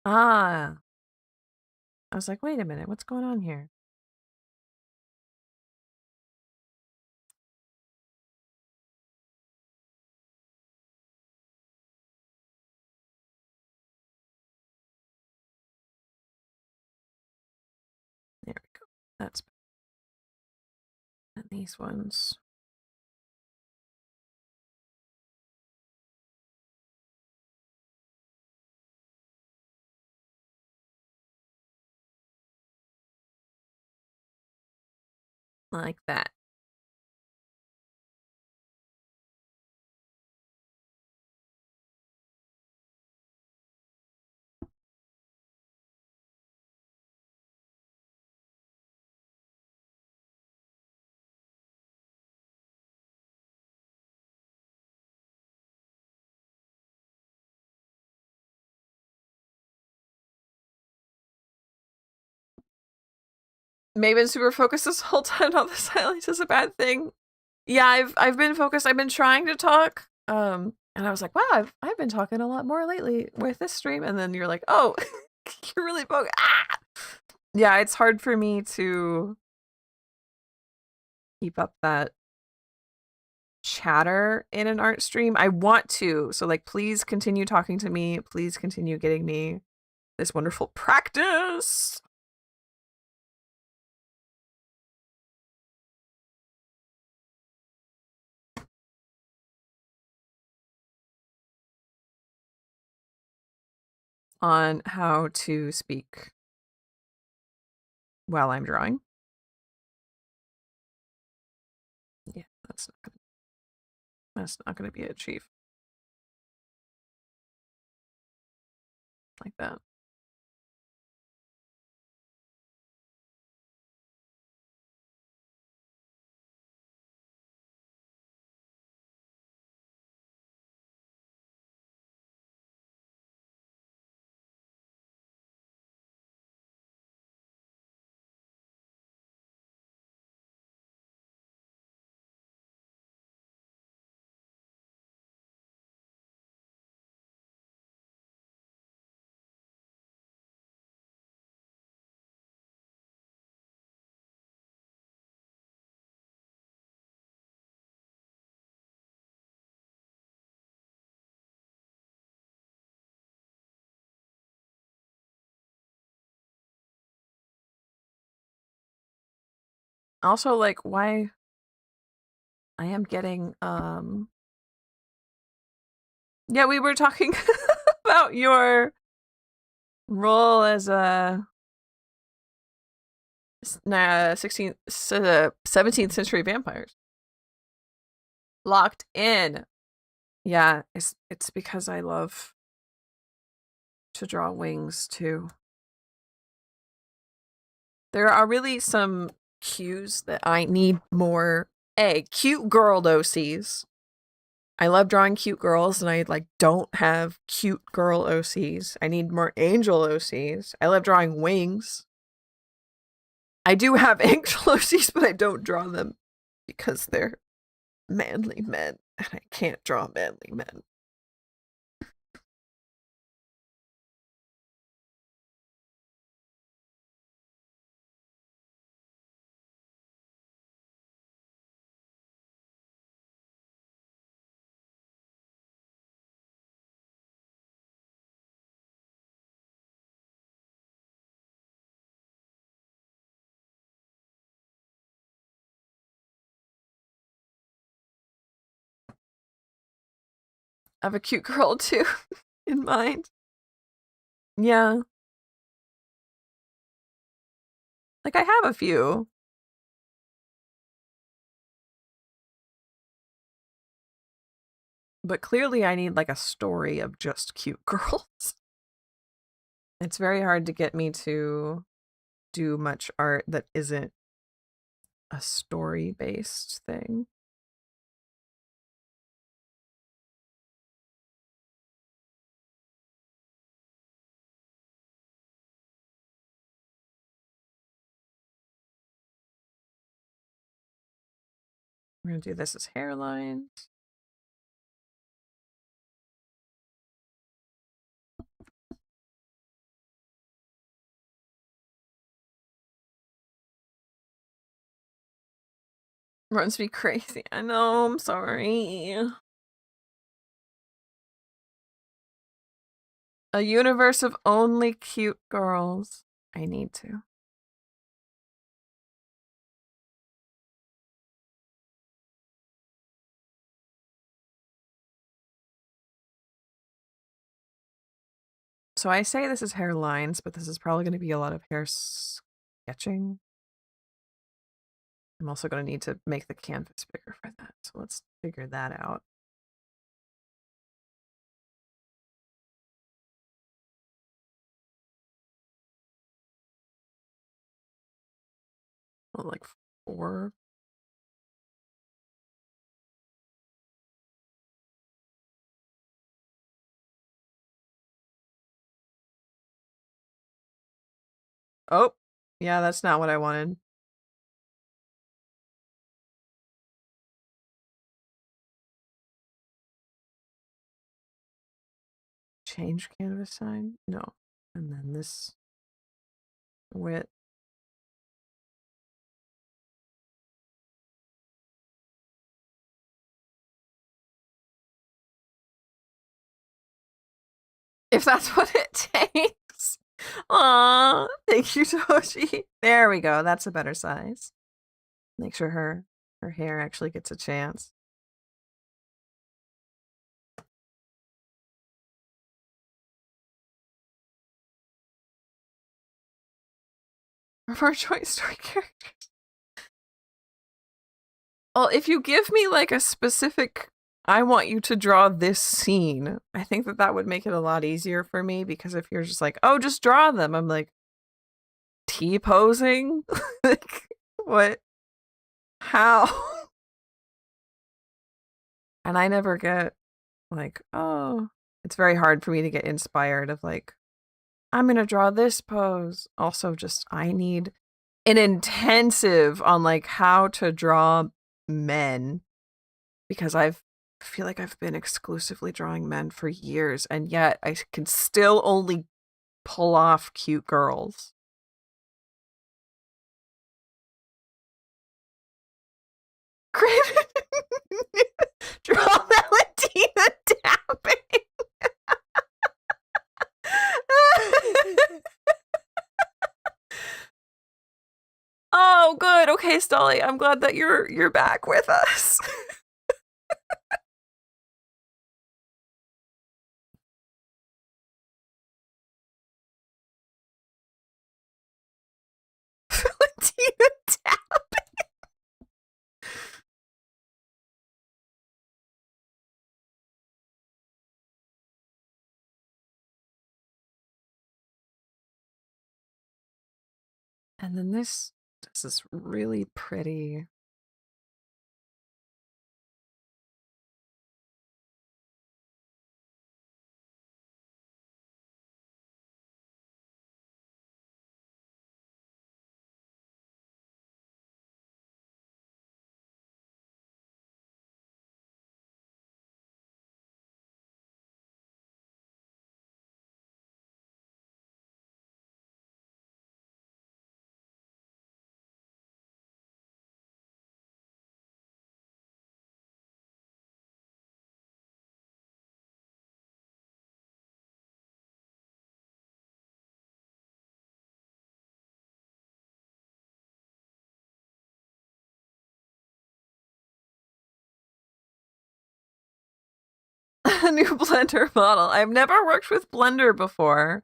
Ah. I was like, wait a minute, what's going on here? There we go. That's and these ones. Like that. Maybe been super focused this whole time. Not the silence is a bad thing. Yeah, I've been focused. I've been trying to talk. And I was like, wow, I've been talking a lot more lately with this stream. And then you're like, oh, you're really focused. Ah! Yeah, it's hard for me to keep up that chatter in an art stream. I want to. So like, please continue talking to me. Please continue getting me this wonderful practice. On how to speak while I'm drawing. Yeah, that's not gonna be achieved like that. Also, like, why I am getting yeah, we were talking about your role as a 16th 17th century vampires. Locked in. Yeah, it's because I love to draw wings too. There are really some cues that I need more. Cute girl OCs. I love drawing cute girls, and I like don't have cute girl OCs. I need more angel OCs. I love drawing wings. I do have angel OCs, but I don't draw them because they're manly men, and I can't draw manly men. I have a cute girl too in mind. Yeah. Like I have a few. But clearly I need like a story of just cute girls. It's very hard to get me to do much art that isn't a story-based thing. We're gonna do this as hairlines. Runs me crazy. I know, I'm sorry. A universe of only cute girls. I need to. So I say this is hair lines, but this is probably going to be a lot of hair sketching. I'm also going to need to make the canvas bigger for that. So let's figure that out. Well, like 4. Oh, yeah, that's not what I wanted. Change canvas sign? No. And then this width. If that's what it takes. Aw, thank you, Toshi. There we go. That's a better size. Make sure her hair actually gets a chance. Of our Toy Story characters. Well, if you give me like a specific, I want you to draw this scene, I think that would make it a lot easier for me, because if you're just like, oh, just draw them, I'm like, T-posing? Like, what? How? And I never get like, oh, it's very hard for me to get inspired of like, I'm gonna draw this pose. Also, just I need an intensive on like how to draw men, because I feel like I've been exclusively drawing men for years, and yet I can still only pull off cute girls. Draw Valentina tapping. Oh, good. Okay, Stolly, I'm glad that you're back with us. Valentina tapping. And then this is really pretty. A new Blender model. I've never worked with Blender before,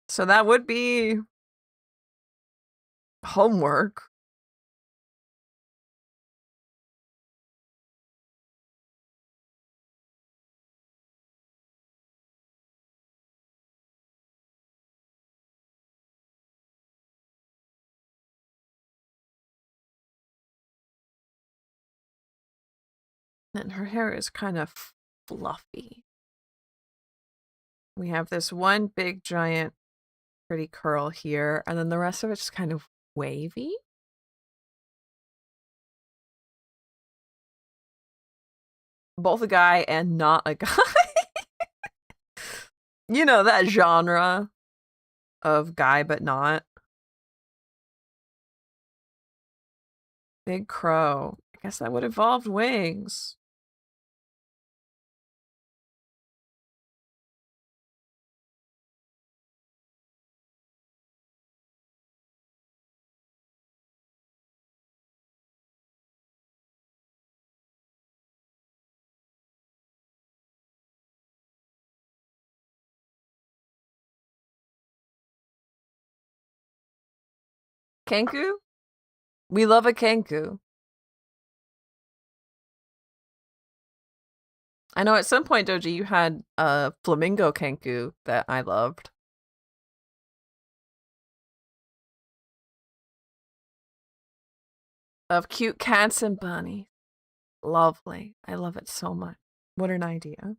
so that would be homework. And her hair is kind of fluffy. We have this one big giant pretty curl here, and then the rest of it's just kind of wavy. Both a guy and not a guy. You know, that genre of guy but not. Big crow. Guess that would involve wings. Kenku? We love a Kenku. I know at some point, Doji, you had a flamingo Kenku that I loved. Of cute cats and bunnies. Lovely. I love it so much. What an idea.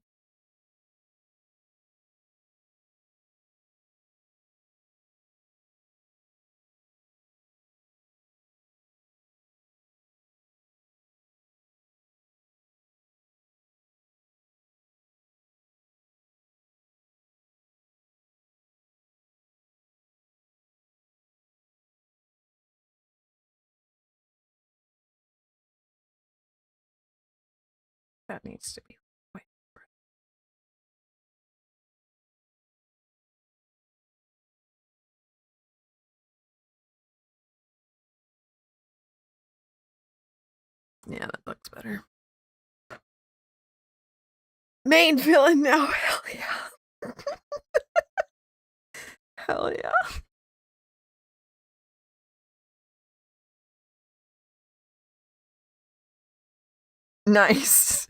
That needs to be. Wait. Yeah, that looks better. Main villain now. Hell yeah. Hell yeah. Nice.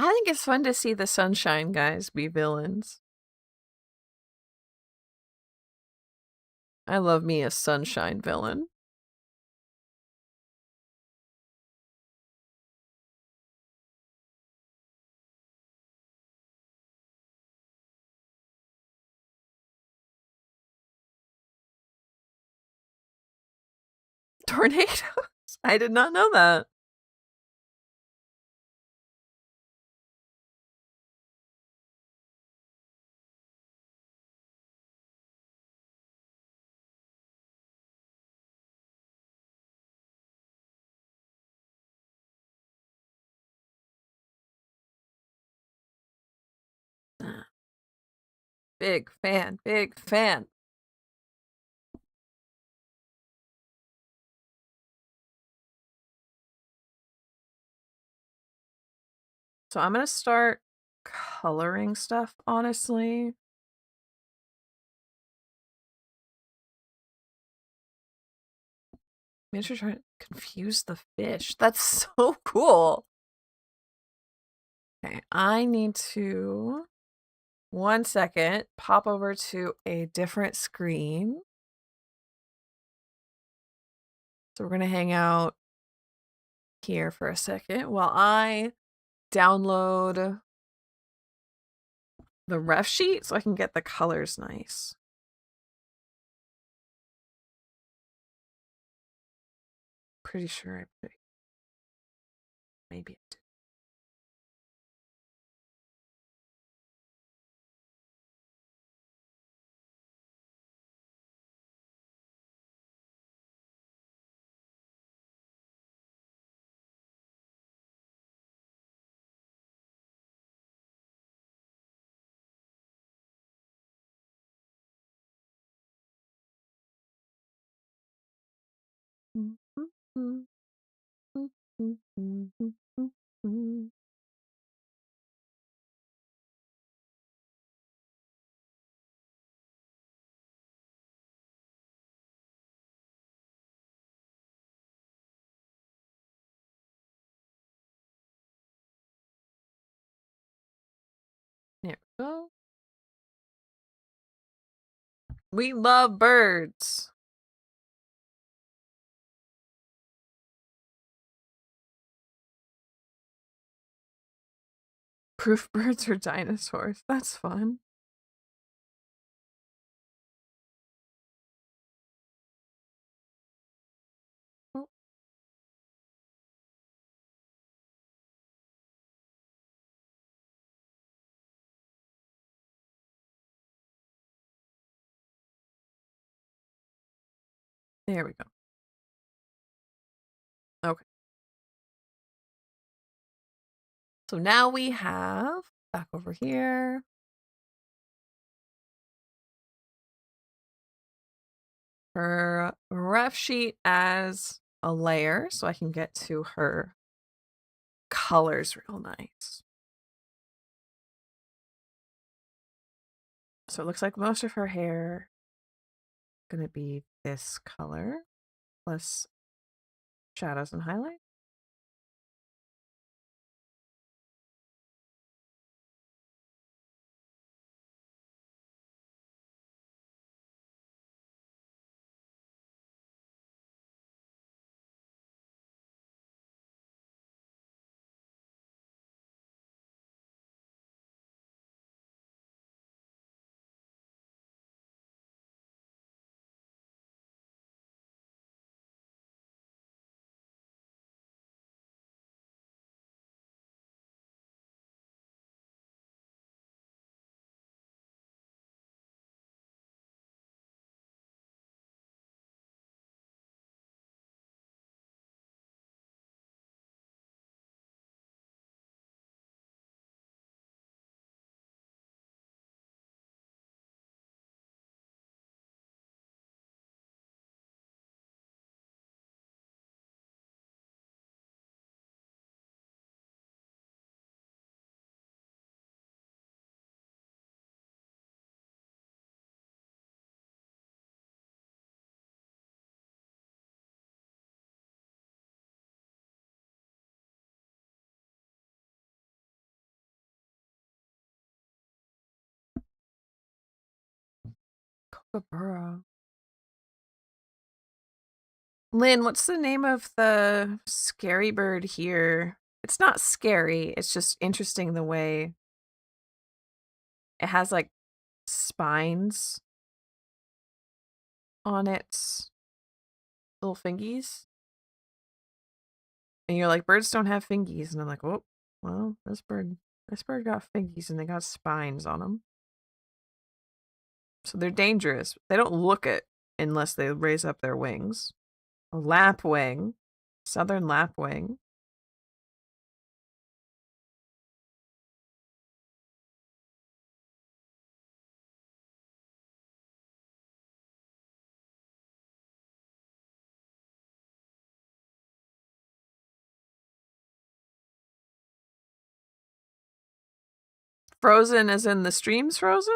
I think it's fun to see the Sunshine guys be villains. I love me a Sunshine villain. Tornadoes? I did not know that. Big fan, big fan. So I'm gonna start coloring stuff, honestly. I'm just trying to confuse the fish. That's so cool. Okay, I need to 1 second pop over to a different screen. So we're gonna hang out here for a second while I download the ref sheet so I can get the colors nice. Pretty sure I put it. Maybe I did. There we go. We love birds. Proof birds are dinosaurs. That's fun. Oh, there we go. Okay. So now we have, back over here, her ref sheet as a layer so I can get to her colors real nice. So it looks like most of her hair is going to be this color plus shadows and highlight. Kookaburra. Lynn, what's the name of the scary bird here? It's not scary, it's just interesting the way it has like spines on its little fingies. And you're like, birds don't have fingies. And I'm like, oh, well, this bird got fingies and they got spines on them. So they're dangerous. They don't look it unless they raise up their wings. A lapwing, southern lapwing. Frozen as in the stream's frozen?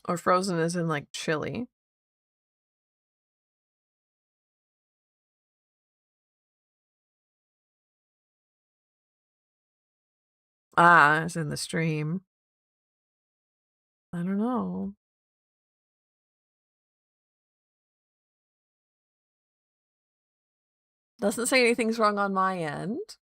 Or frozen as in like chili? Ah, as in the stream. I don't know. Doesn't say anything's wrong on my end.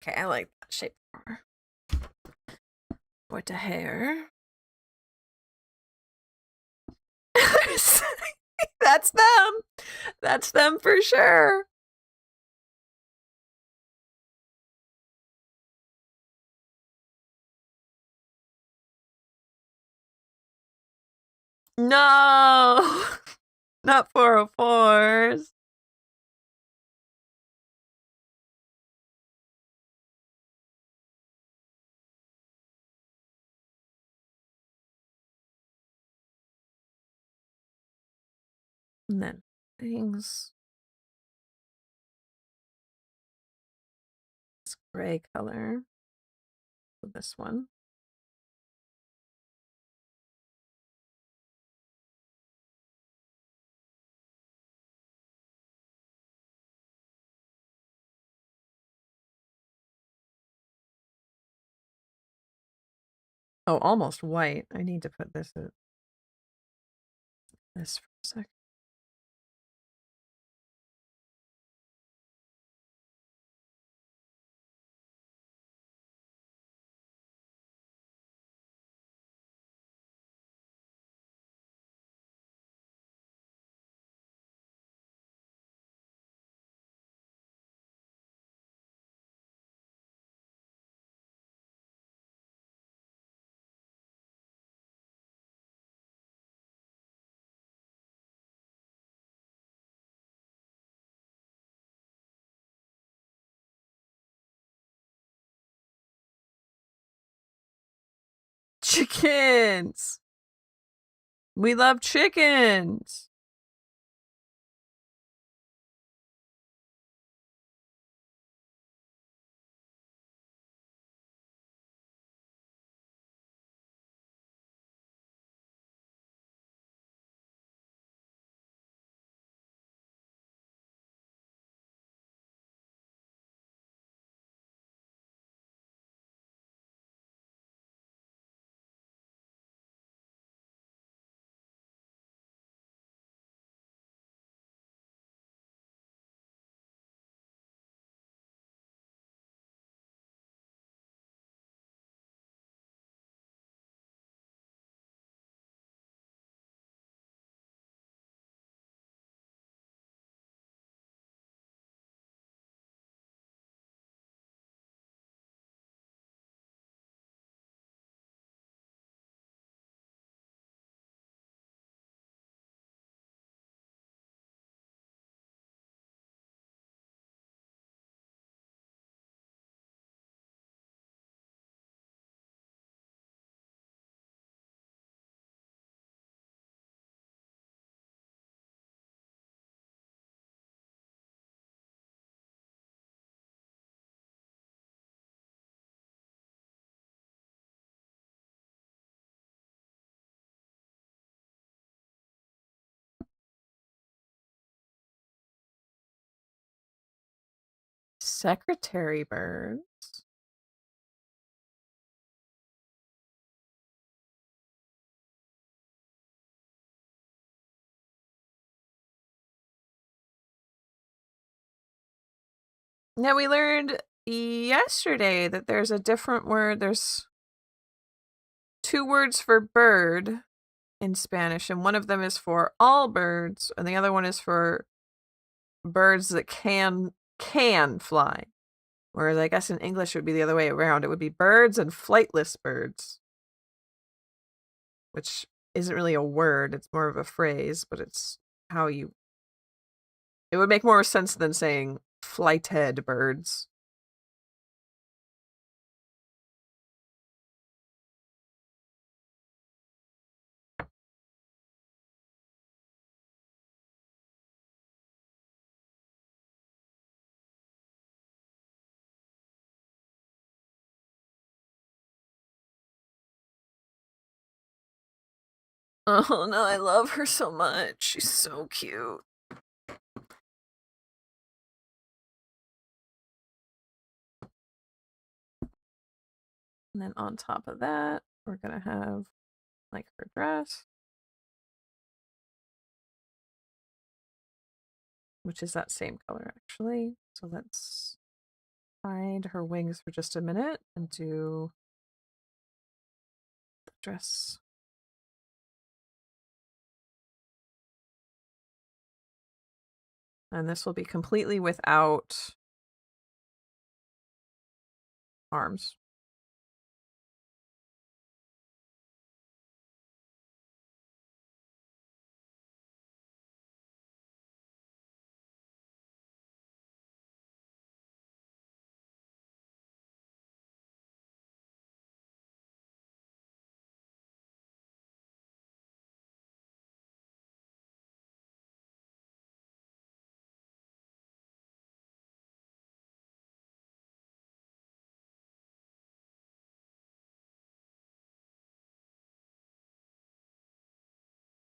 Okay, I like that shape for her. For the hair. That's them. That's them for sure. No. Not 404s. And then things. This gray color. This one. Oh, almost white. I need to put this in this for a second. Chickens. We love chickens. Secretary birds. Now we learned yesterday that there's a different word. There's two words for bird in Spanish, and one of them is for all birds, and the other one is for birds that can fly. Whereas I guess in English it would be the other way around. It would be birds and flightless birds, which isn't really a word. It's more of a phrase, but it's how you... It would make more sense than saying flighted birds. Oh no, I love her so much. She's so cute. And then on top of that, we're gonna have like her dress, which is that same color actually. So let's hide her wings for just a minute and do the dress. And this will be completely without arms.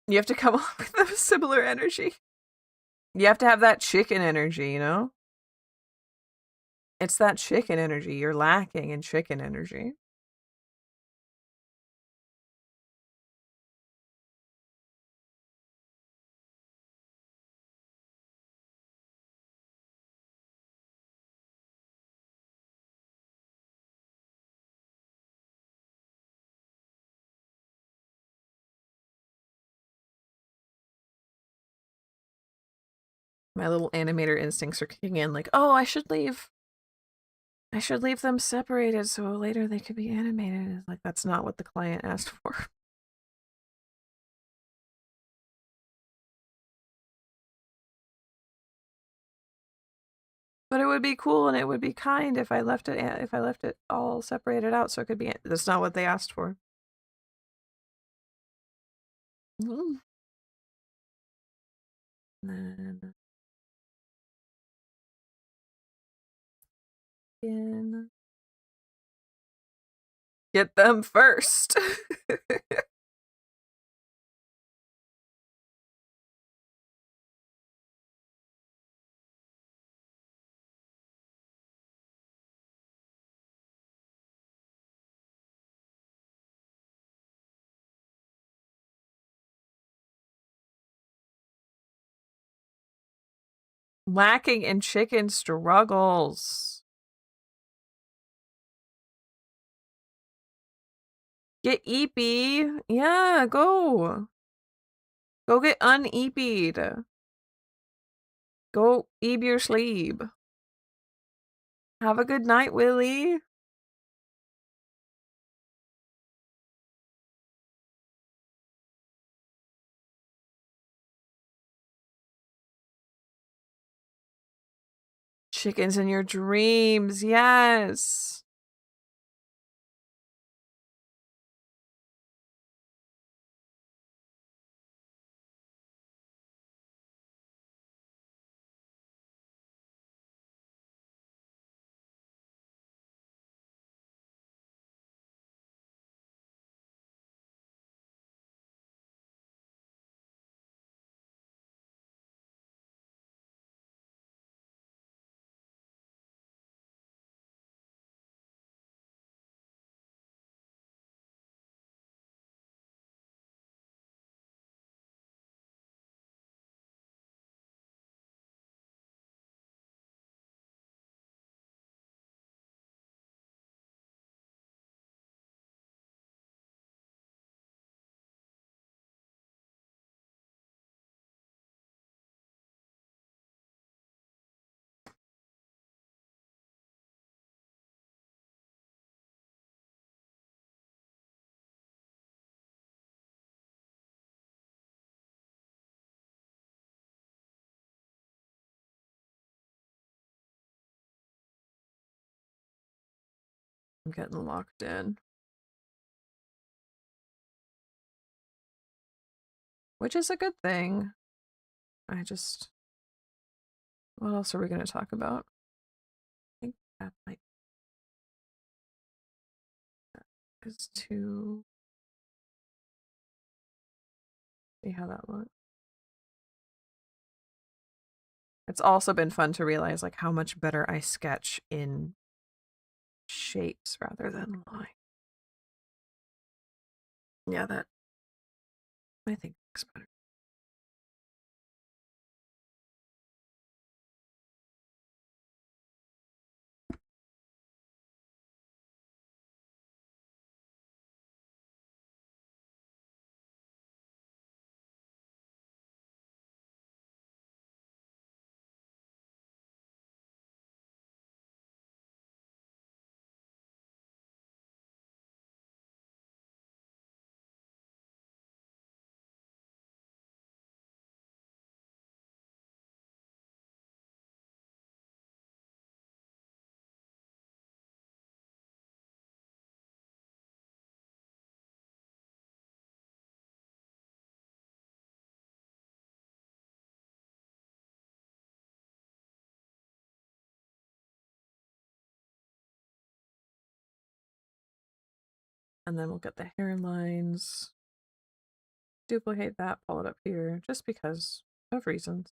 You have to come up with a similar energy. You have to have that chicken energy, you know? It's that chicken energy. You're lacking in chicken energy. My little animator instincts are kicking in like, oh, I should leave them separated so later they could be animated. It's like, that's not what the client asked for. But it would be cool and it would be kind if I left it all separated out so it could be. That's not what they asked for. Mm. Then in. Get them first. Lacking in chicken struggles. Get eepy. Yeah, go. Go get uneepied. Go eep your sleep. Have a good night, Willie. Chickens in your dreams, yes. I'm getting locked in. Which is a good thing. I just... What else are we going to talk about? I think that might... That is to... See how that looks. It's also been fun to realize like how much better I sketch in shapes rather than line. Yeah, that I think looks better. And then we'll get the hairlines. Duplicate that, pull it up here, just because of reasons.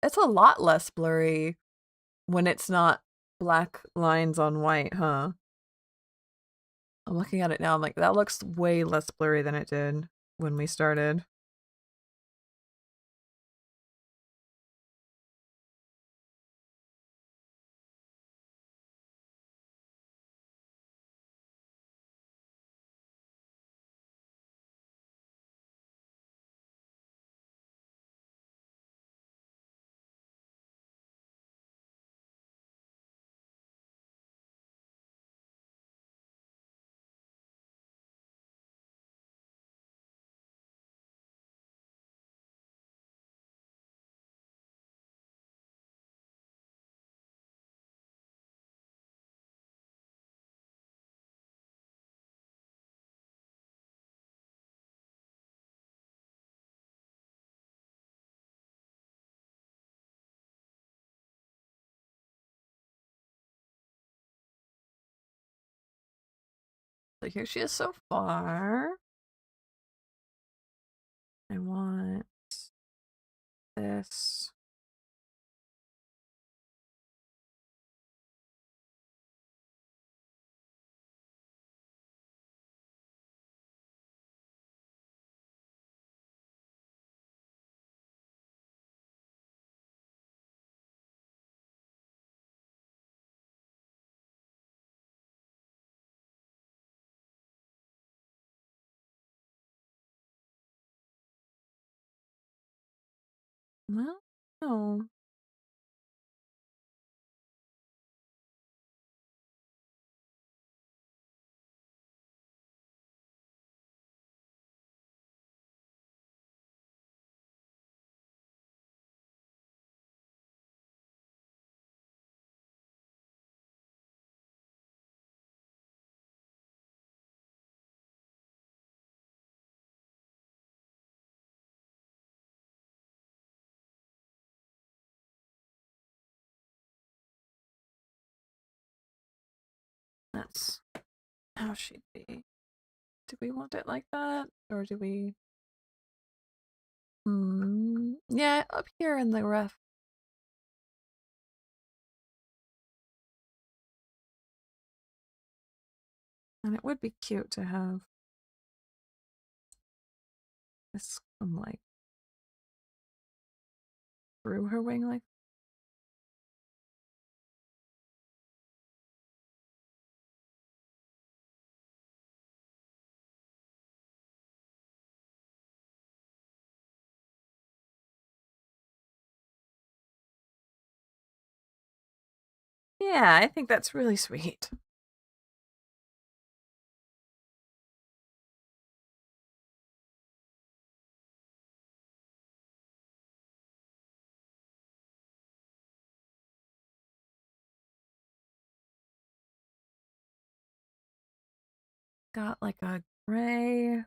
It's a lot less blurry when it's not black lines on white, huh? I'm looking at it now, I'm like, that looks way less blurry than it did when we started. So here she is so far. I want this. Well, no. That's how she'd be. Do we want it like that? Or do we... Yeah, up here in the ref. And it would be cute to have this come like through her wing like. Yeah, I think that's really sweet. Got like a gray.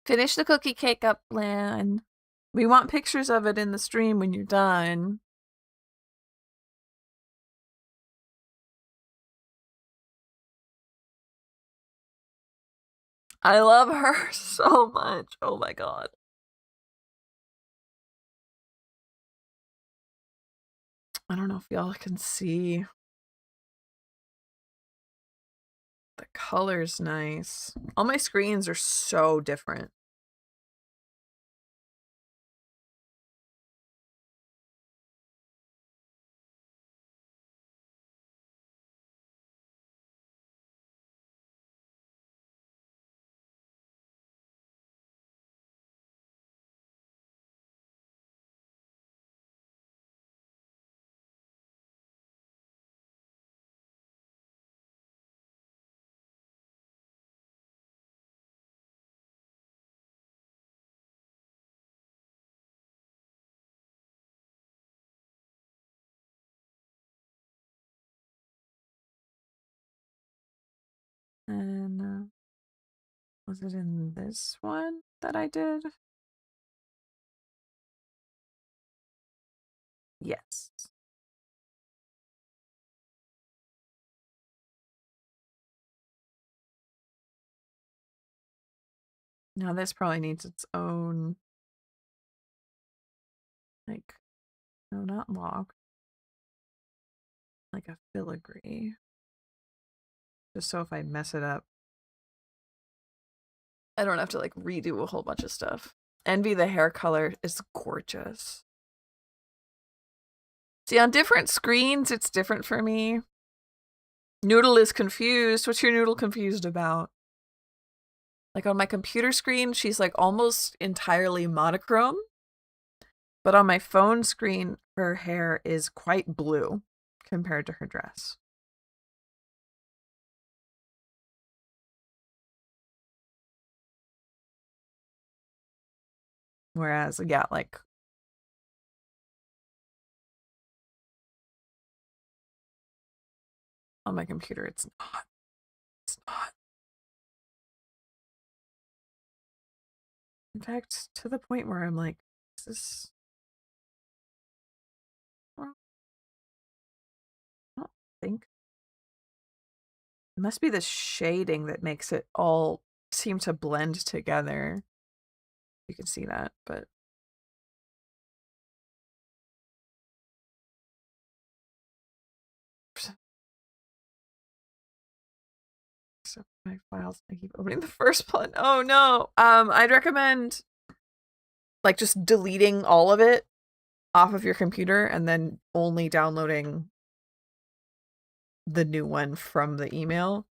Finish the cookie cake up, Lynn. We want pictures of it in the stream when you're done. I love her so much. Oh my god. I don't know if y'all can see. The color's nice. All my screens are so different. And was it in this one that I did? Yes. Now this probably needs its own, like, no, not log, like a filigree. Just so if I mess it up, I don't have to like redo a whole bunch of stuff. Envy the hair color is gorgeous. See, on different screens, it's different for me. Noodle is confused. What's your Noodle confused about? Like on my computer screen, she's like almost entirely monochrome. But on my phone screen, her hair is quite blue compared to her dress. Whereas, yeah, like on my computer, it's not. It's not. In fact, to the point where I'm like, is this... Well, I don't think. It must be the shading that makes it all seem to blend together. You can see that, but... So my files, I keep opening the first one. Oh no. I'd recommend like just deleting all of it off of your computer and then only downloading the new one from the email.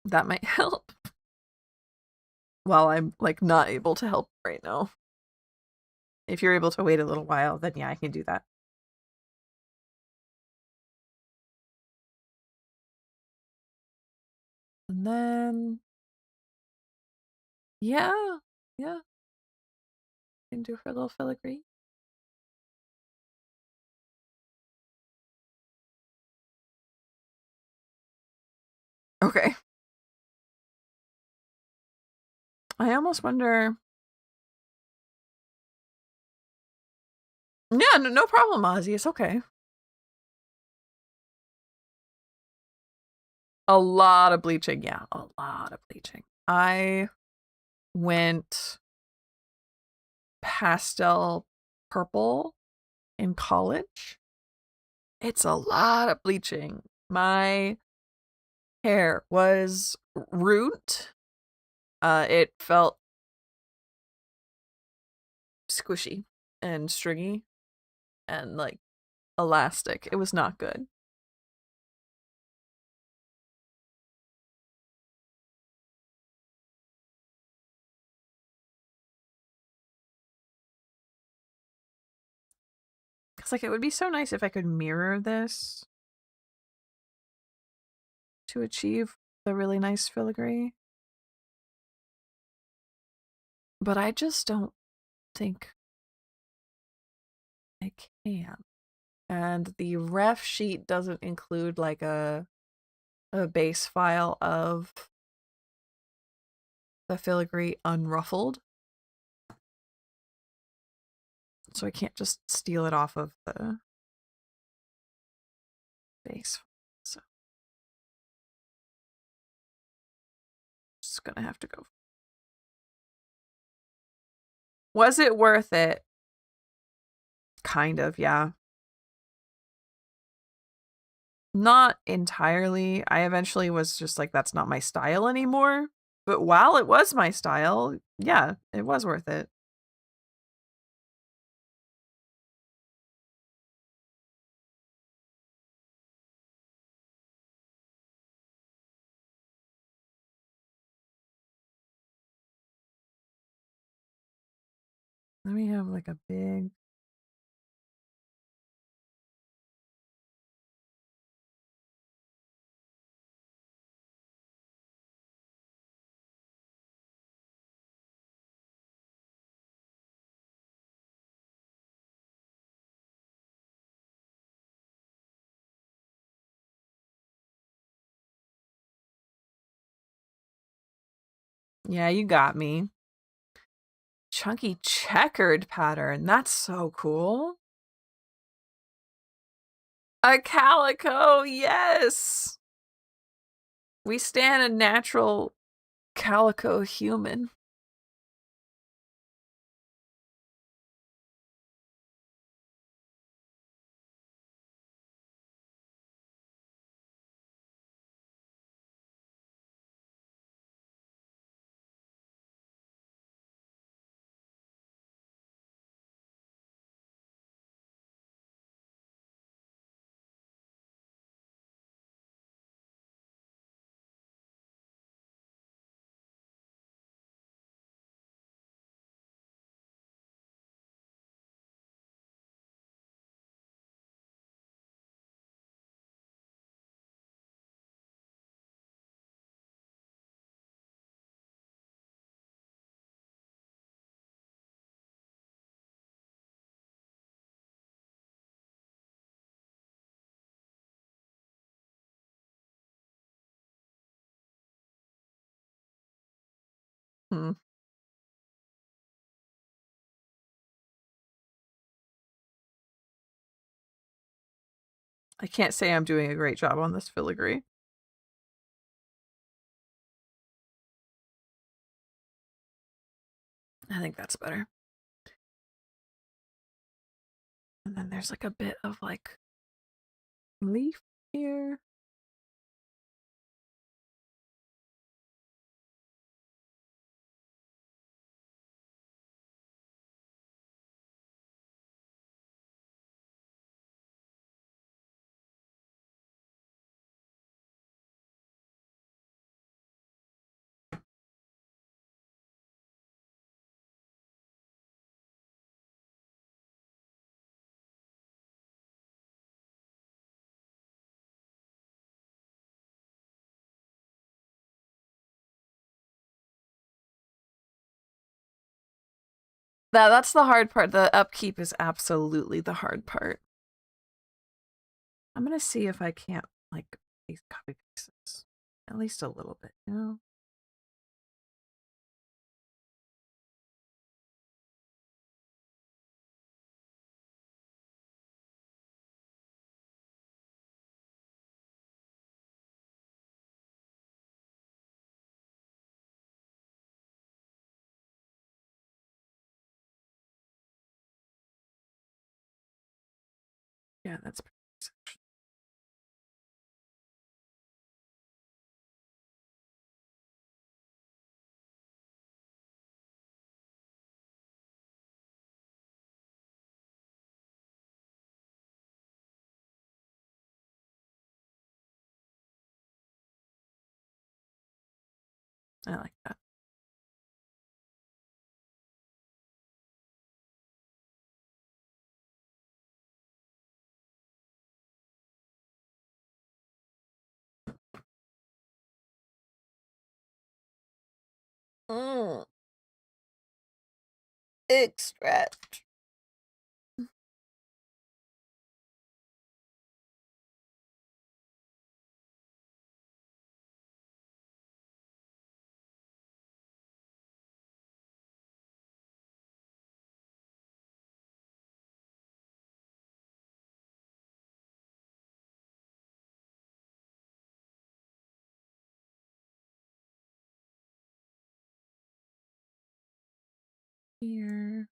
That might help. While I'm like not able to help right now. If you're able to wait a little while, then yeah, I can do that. And then yeah, I can do her little filigree. Okay. I almost wonder. Yeah, no problem, Ozzy. It's okay. A lot of bleaching. Yeah, a lot of bleaching. I went pastel purple in college. It's a lot of bleaching. My hair was root. It felt squishy and stringy and like elastic. It was not good. It's like it would be so nice if I could mirror this to achieve the really nice filigree. But I just don't think I can. And the ref sheet doesn't include like a base file of the filigree unruffled. So I can't just steal it off of the base. So just gonna have to go. Was it worth it? Kind of, yeah. Not entirely. I eventually was just like, that's not my style anymore. But while it was my style, yeah, it was worth it. Let me have like a big... Yeah, you got me. Chunky checkered pattern. That's so cool. A calico, yes! We stand a natural calico human. Hmm. I can't say I'm doing a great job on this filigree. I think that's better. And then there's like a bit of like leaf here. That's the hard part. The upkeep is absolutely the hard part. I'm gonna see if I can't like these copy pieces at least a little bit, you know. Yeah, that's pretty exceptional. I like that. Mm. Extract. here.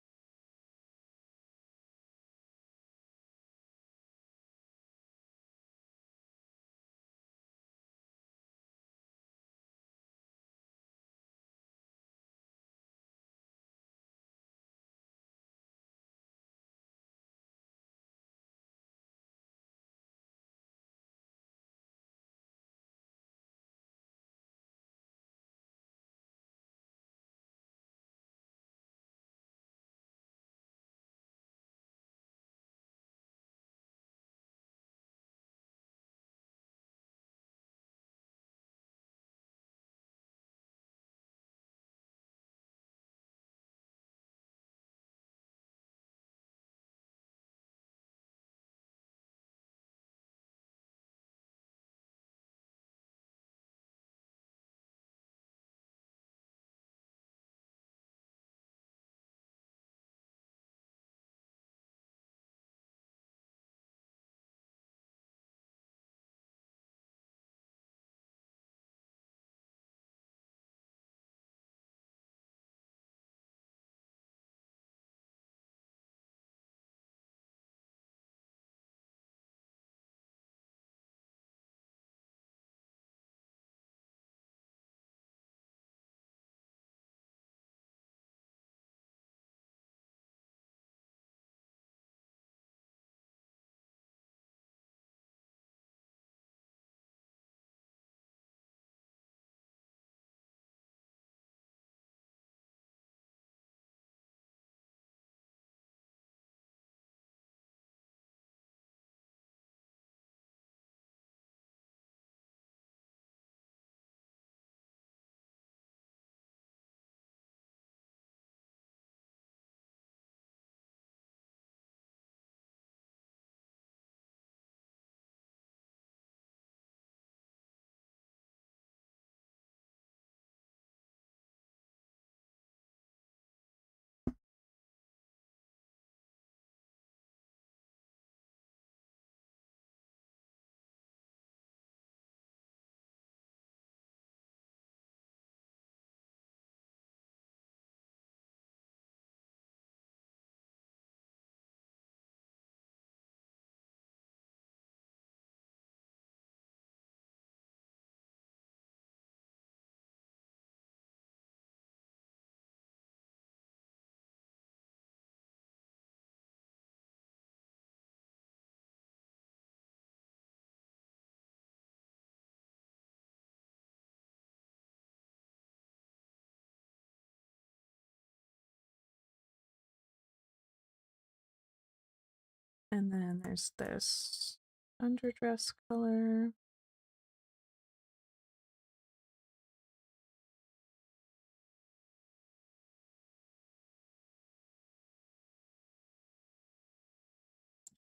And then there's this underdress color.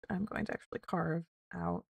I'm going to actually carve out.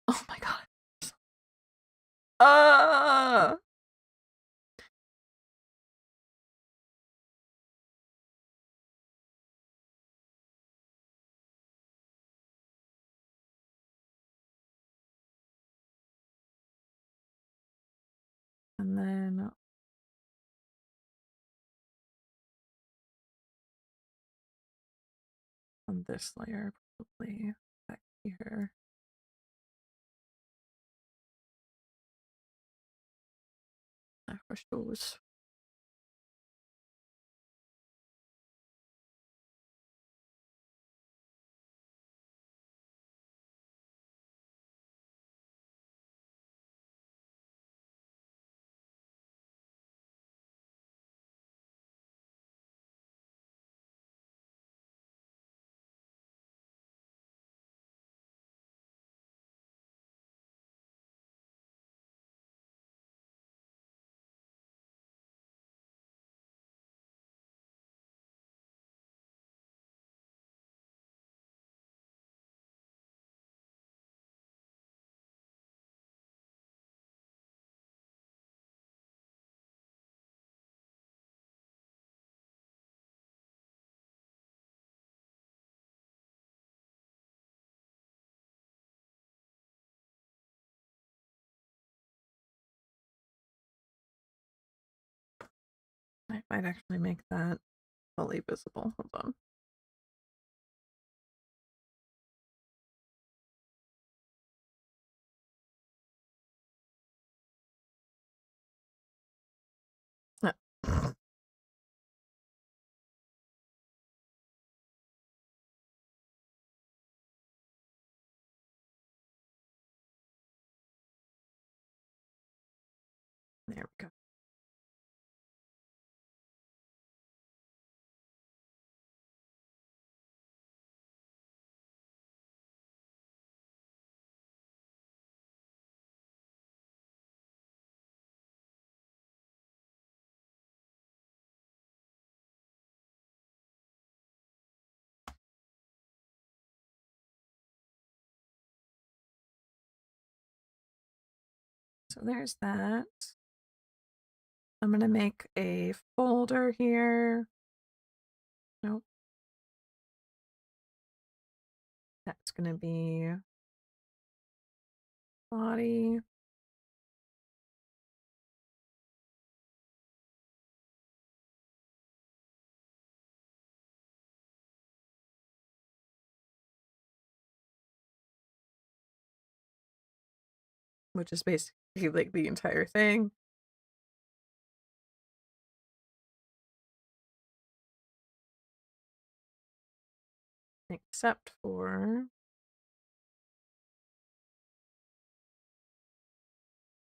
Oh my god. Uh, And then on this layer, probably back here. I wish those. I might actually make that fully visible. Hold on. Ah. There we go. So there's that. I'm going to make a folder here. Nope. That's going to be body. Which is basically like the entire thing. Except for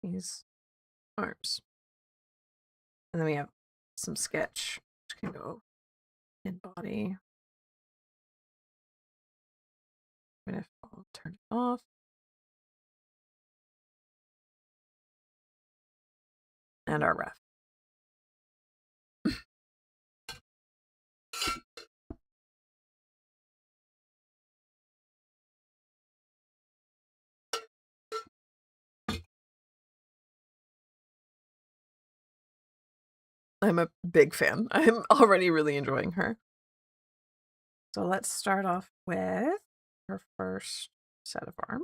these arms. And then we have some sketch, which can go in body. Even if I'll turn it off. And our ref. I'm a big fan. I'm already really enjoying her. So let's start off with her first set of arms.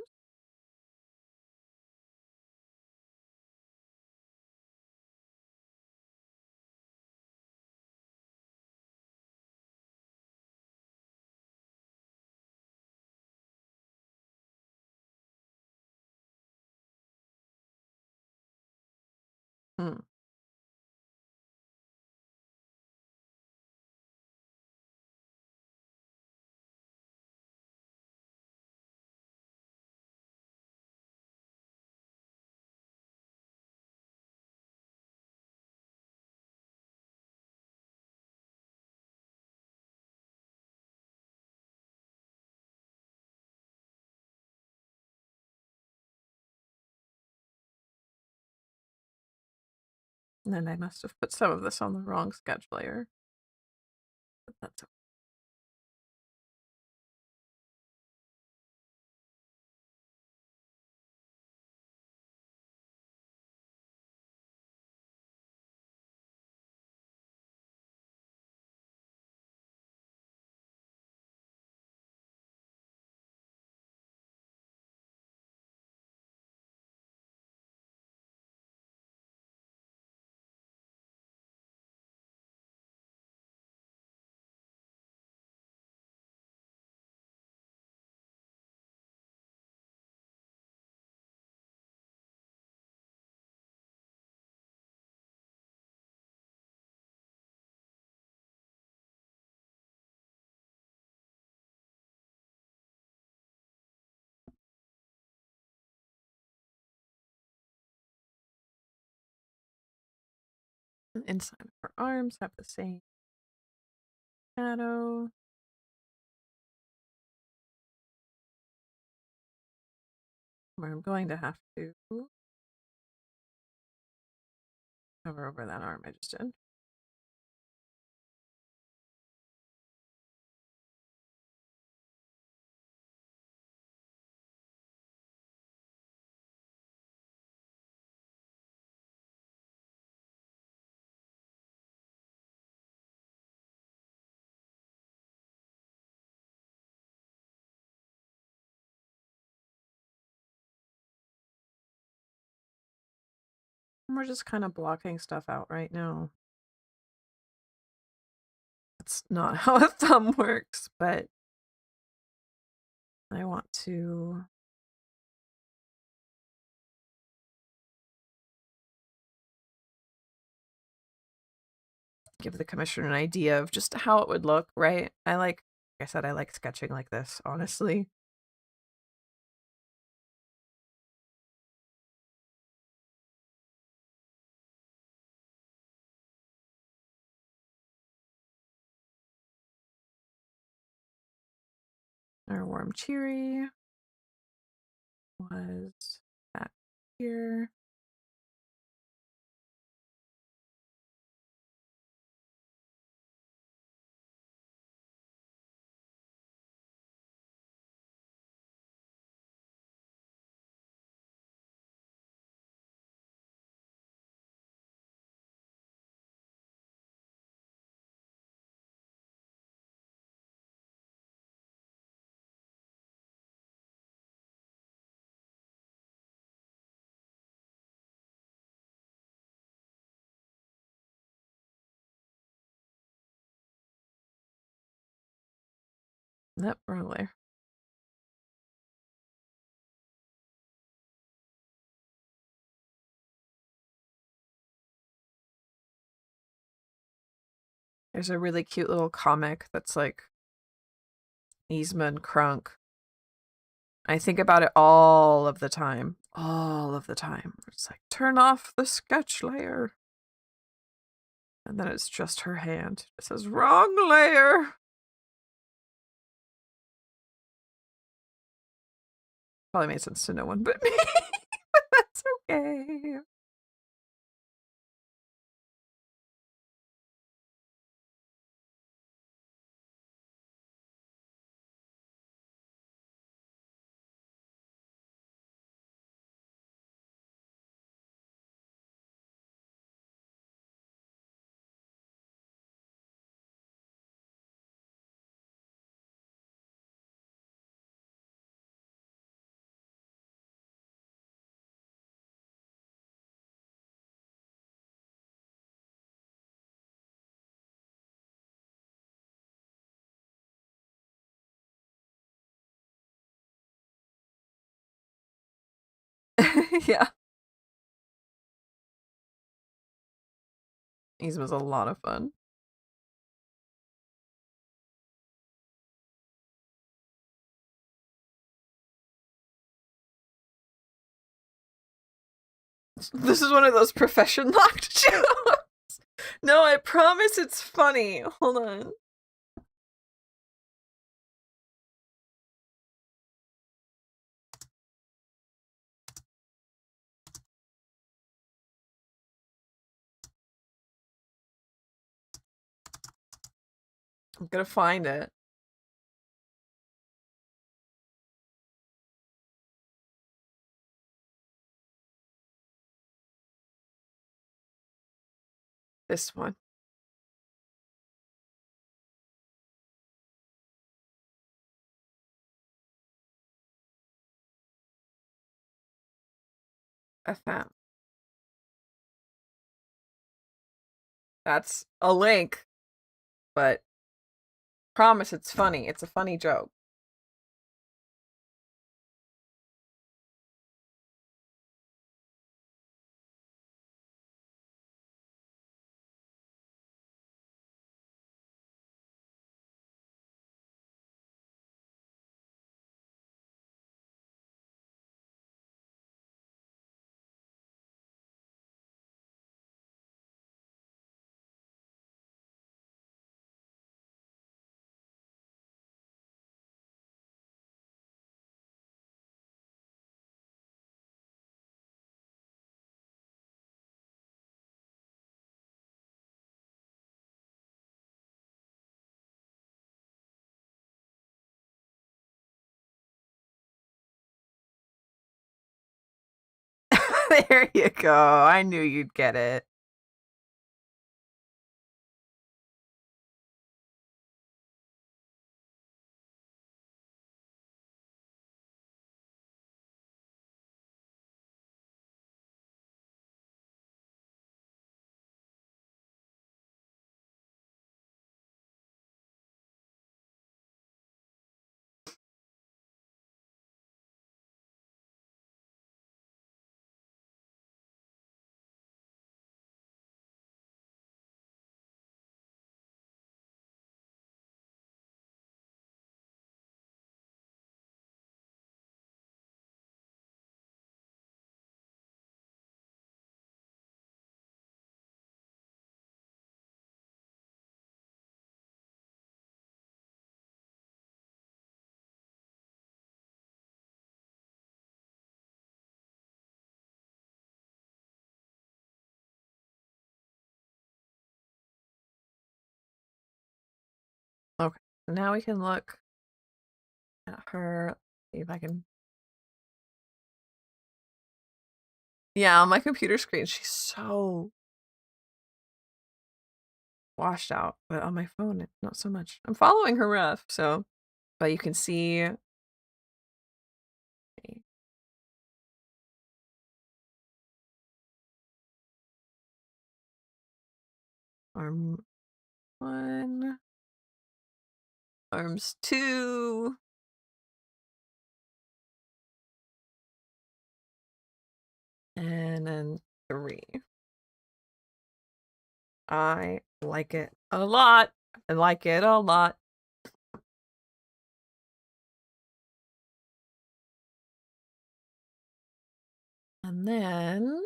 Hmm. And then I must have put some of this on the wrong sketch layer. But that's okay. The inside of her arms have the same shadow. I'm going to have to cover over that arm I just did. We're just kind of blocking stuff out right now. That's not how a thumb works, but I want to give the commissioner an idea of just how it would look, right? Like I said, I like sketching like this, honestly. Our warm cheery was back here. Nope, wrong layer. There's a really cute little comic that's like Yzma and Crunk. I think about it all of the time. All of the time. It's like, turn off the sketch layer. And then it's just her hand. It says, wrong layer. Probably made sense to no one but me. But that's okay. Yeah. These was a lot of fun. This is one of those profession locked jokes. No, I promise it's funny. Hold on. I'm gonna find it. This one. I found. That's a link, but promise it's funny. It's a funny joke. There you go. I knew you'd get it. Okay, so now we can look at her. See if I can. Yeah, on my computer screen, she's so washed out, but on my phone, not so much. I'm following her ref, so, but you can see. Arm 1, arms 2, and then 3. I like it a lot. I like it a lot. And then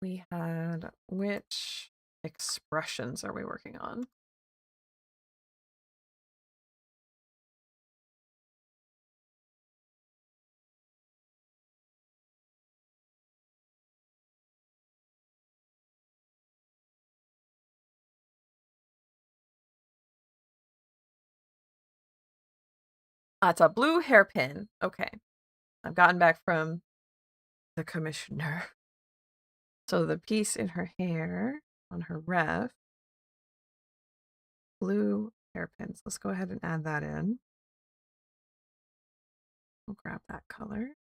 we had, which expressions are we working on? It's a blue hairpin. Okay. I've gotten back from the commissioner. So the piece in her hair on her ref, blue hairpins. Let's go ahead and add that in. We'll grab that color.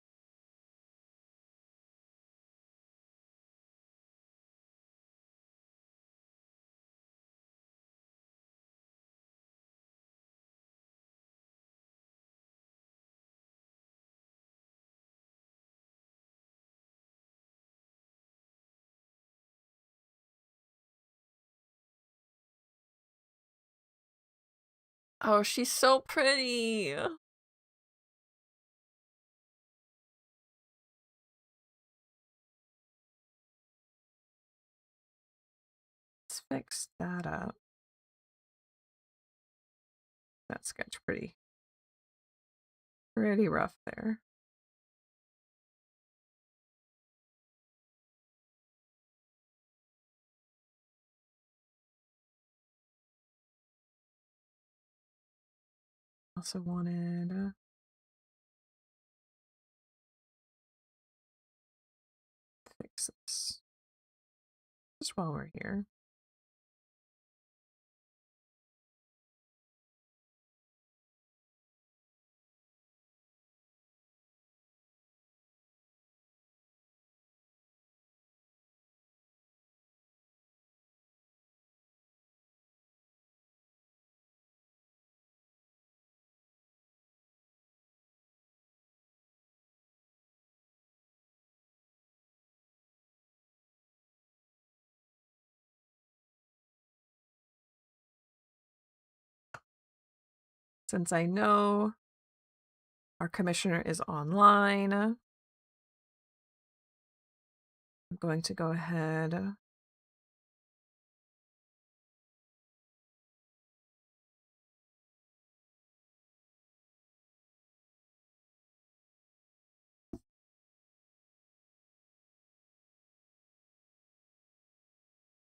Oh, she's so pretty. Let's fix that up. That sketch pretty rough there. Also wanted fix this just while we're here. Since I know our commissioner is online, I'm going to go ahead.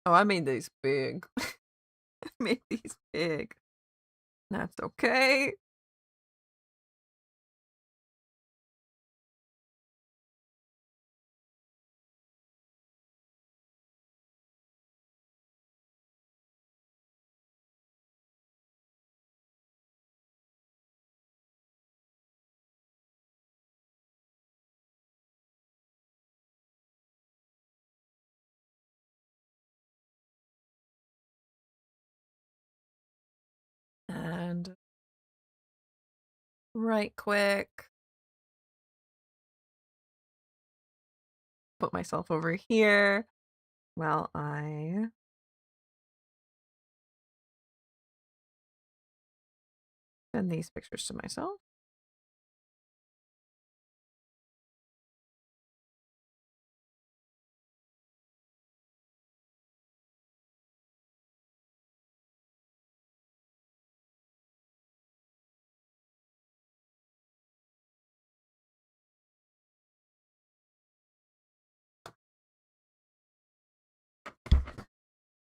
Oh, I made these big. I made these big. That's okay. right quick. Put myself over here while I send these pictures to myself.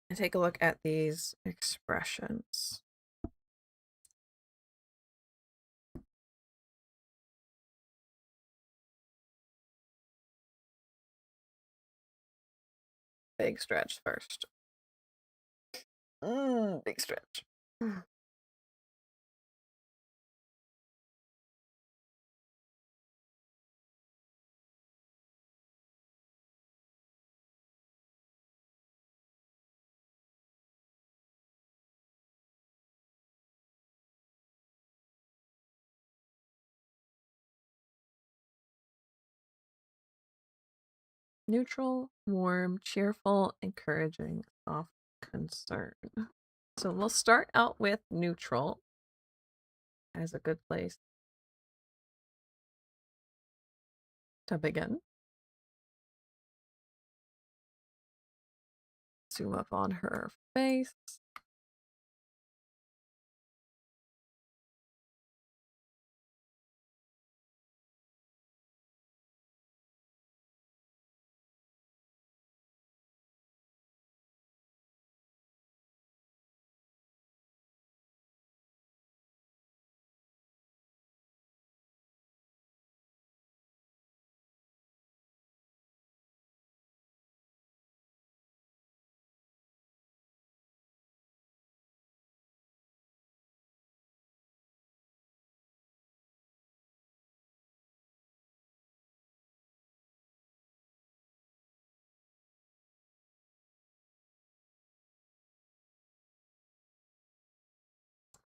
And take a look at these expressions. Big stretch first. Big stretch. Neutral, warm, cheerful, encouraging, soft, concern. So we'll start out with neutral as a good place to begin. Zoom up on her face.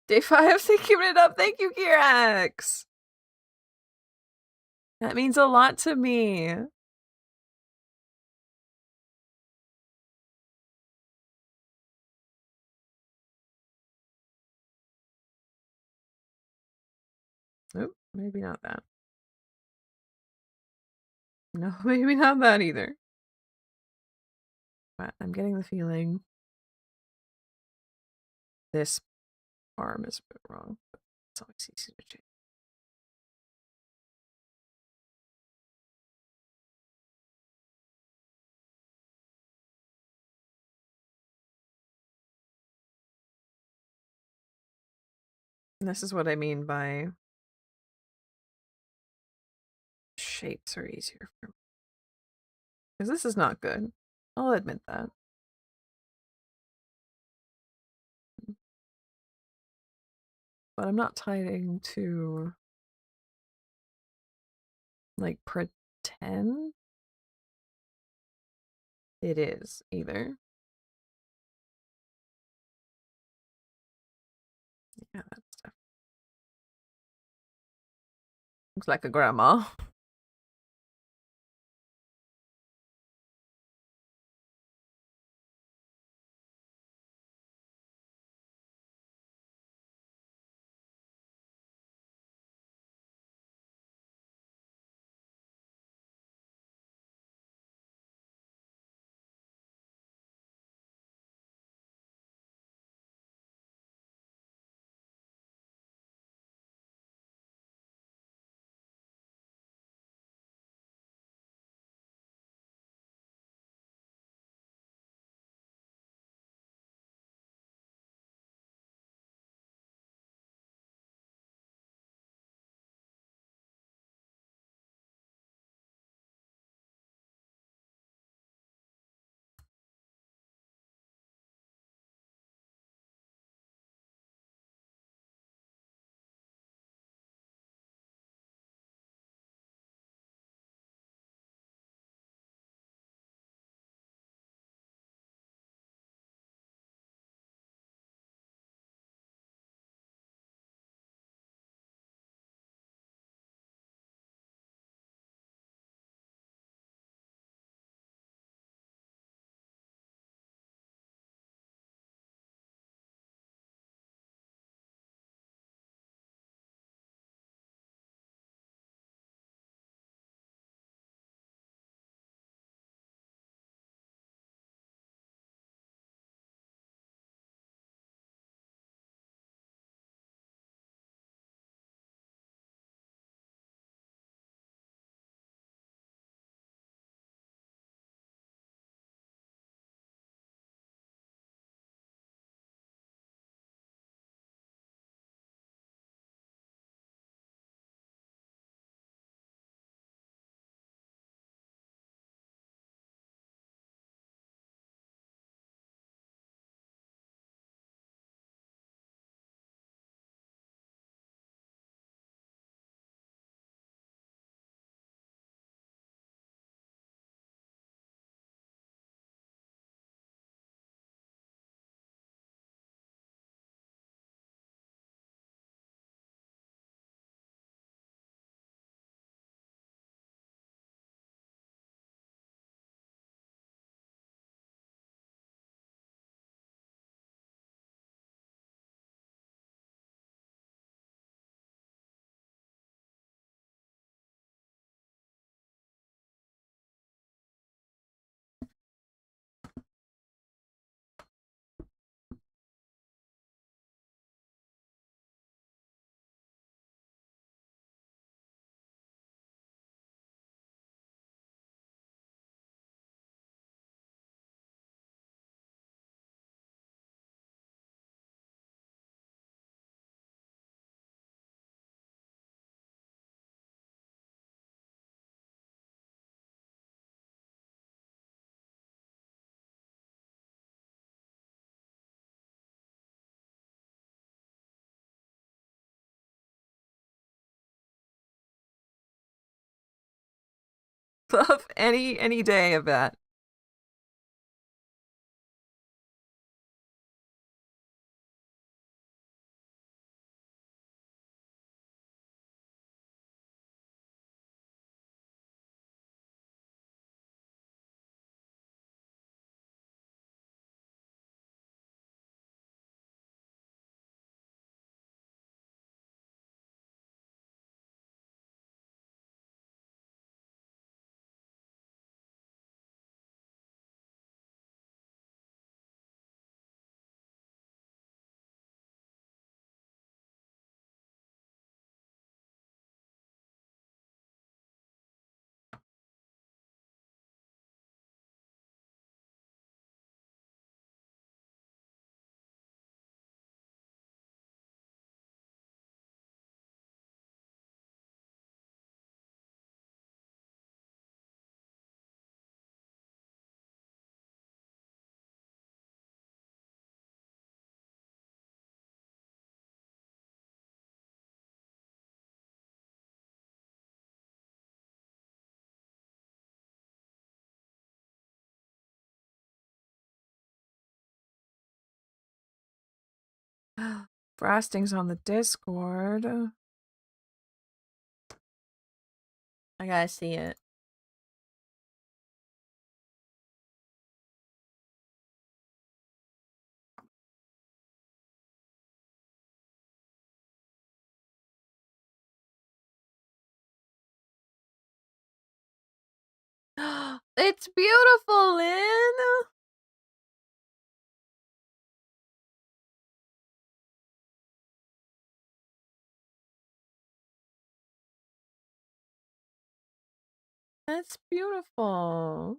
Day 5, keeping it up. Thank you, Kirax. That means a lot to me. Oop, maybe not that. No, maybe not that either. But I'm getting the feeling this arm is a bit wrong. But it's always easy to change. And this is what I mean by shapes are easier for me. Because this is not good. I'll admit that. But I'm not trying to like pretend it is either. Yeah, that stuff. Looks like a grandma. Love any day of that. Frosting's on the Discord. I gotta see it. It's beautiful, Lynn! That's beautiful.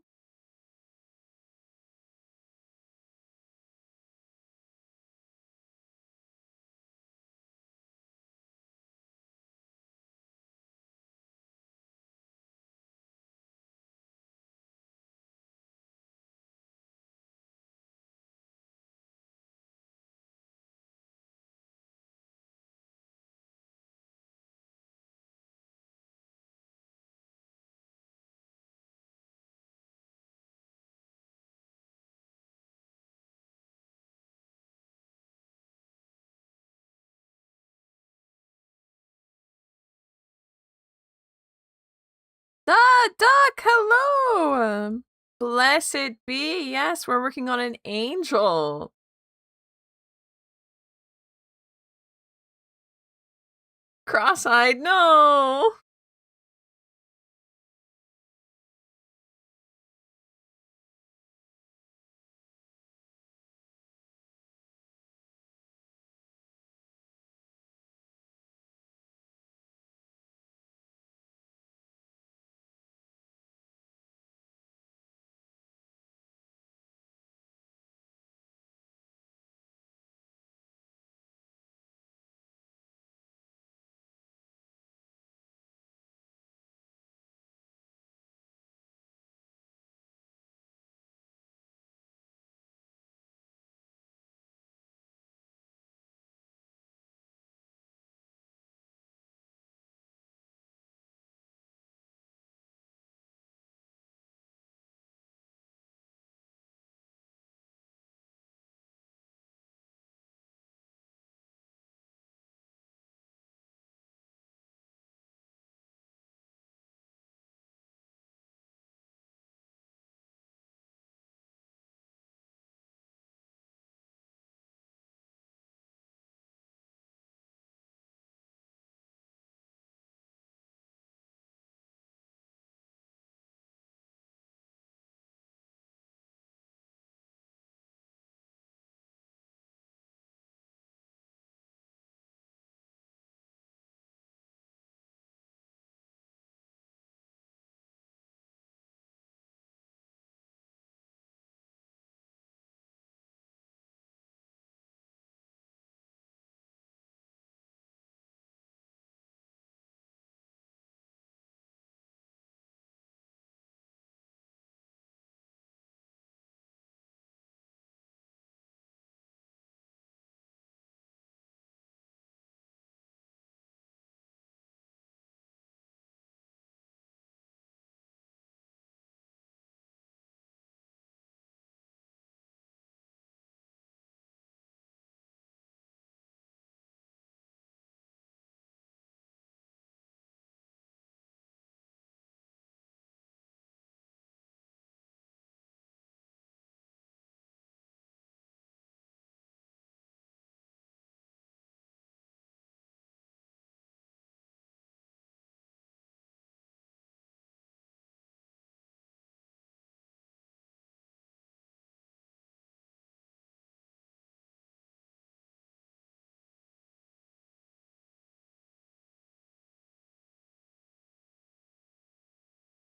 Duck, hello! Blessed be. Yes, we're working on an angel. Cross-eyed, no!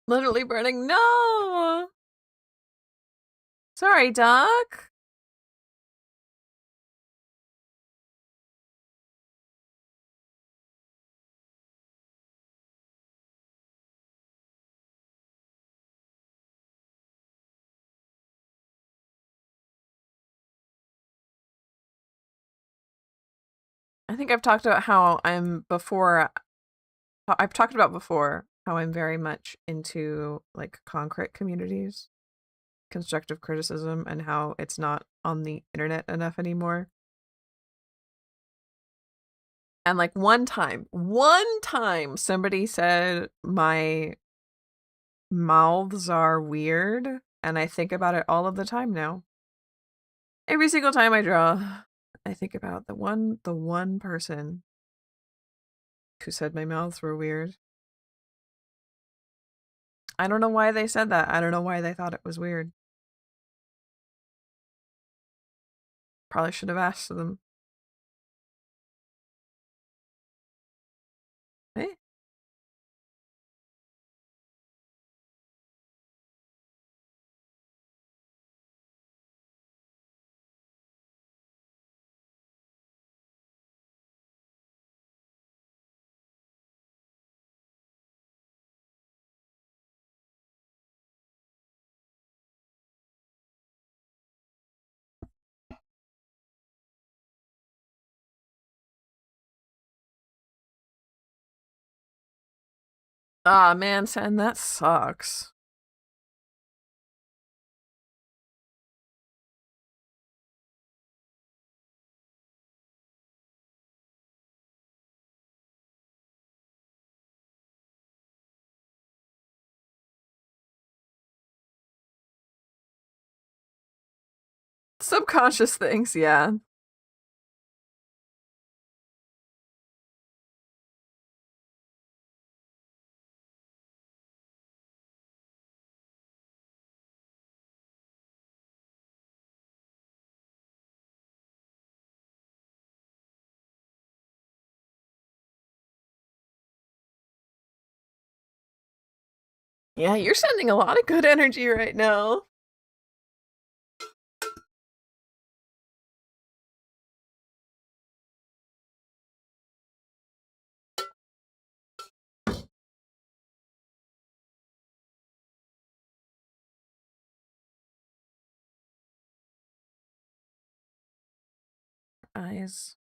Literally burning. No! Sorry, Doc. I think I've talked about how I've talked about before how I'm very much into like concrete communities, constructive criticism, and how it's not on the internet enough anymore. And like one time somebody said my mouths are weird, and I think about it all of the time now. Every single time I draw, I think about the one person who said my mouths were weird. I don't know why they said that. I don't know why they thought it was weird. Probably should have asked them. Hey. Ah, man, Sen, that sucks. Subconscious things, yeah. Yeah, you're sending a lot of good energy right now. Eyes.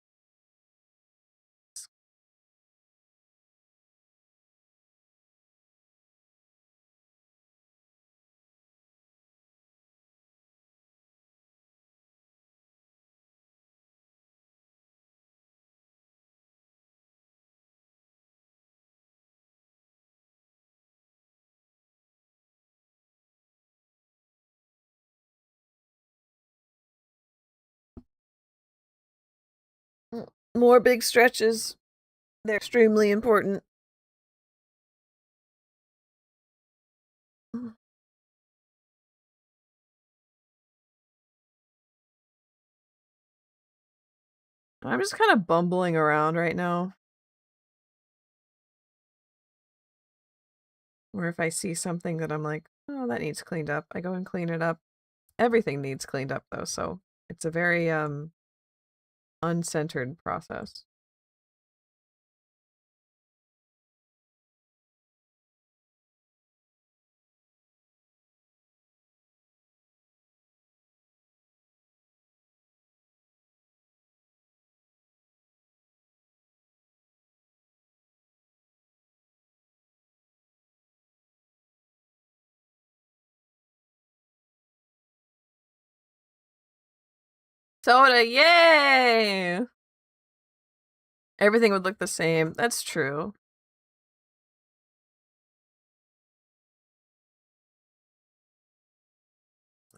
More big stretches. They're extremely important. I'm just kind of bumbling around right now. Or if I see something that I'm like, oh, that needs cleaned up, I go and clean it up. Everything needs cleaned up though, so it's a very uncentered process. Soda, yay! Everything would look the same. That's true.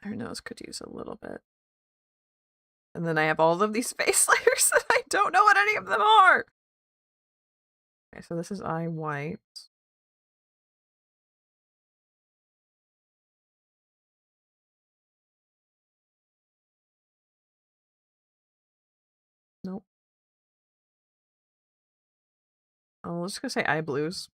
Her nose could use a little bit. And then I have all of these face layers that I don't know what any of them are. Okay, so this is eye white. Nope. Oh, let's go say eye blues.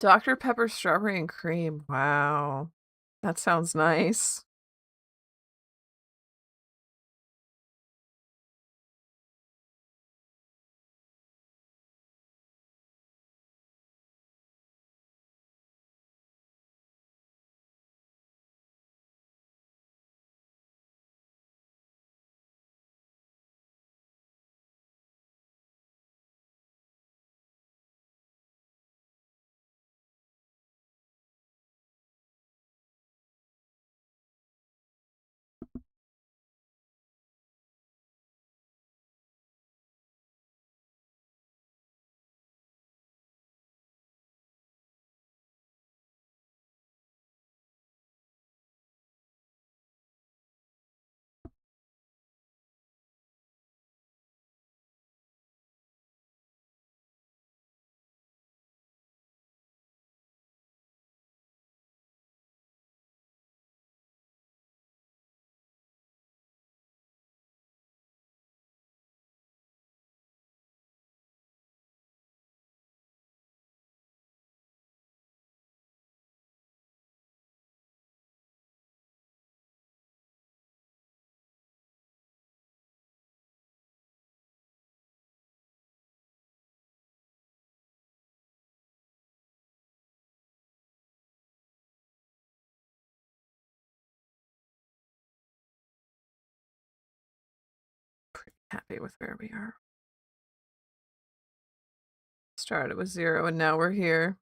Dr. Pepper strawberry and cream. Wow. That sounds nice. Pretty happy with where we are. Started with 0 and now we're here.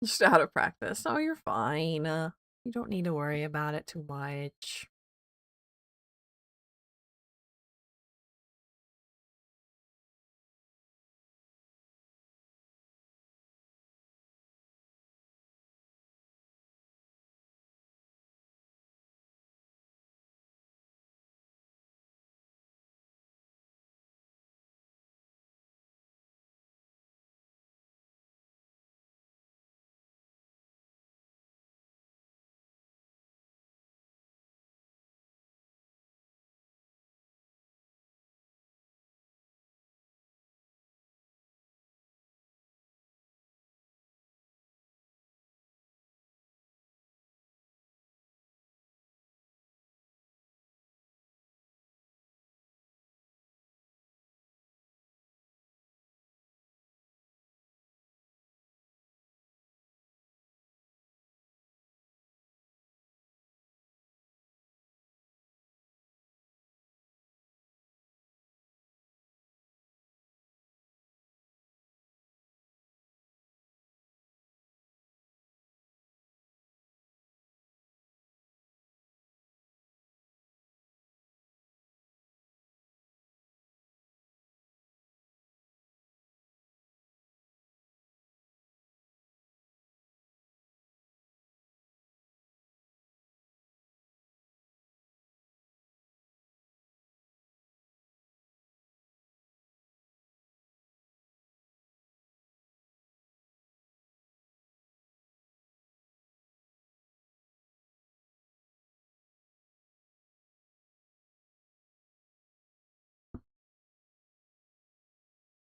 Just out of practice. Oh, you're fine. You don't need to worry about it too much.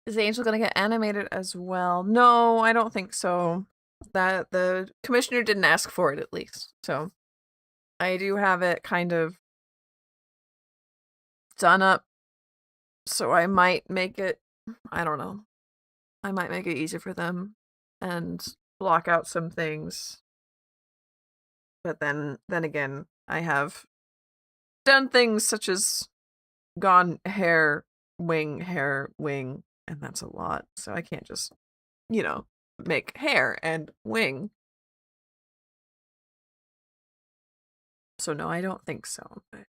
Is the angel gonna get animated as well? No, I don't think so. That the commissioner didn't ask for it, at least. So I do have it kind of done up, so I might make it, I don't know. I might make it easier for them and block out some things. But then again, I have done things such as gone hair, wing, and that's a lot. So I can't just, make hair and wing. So no, I don't think so. But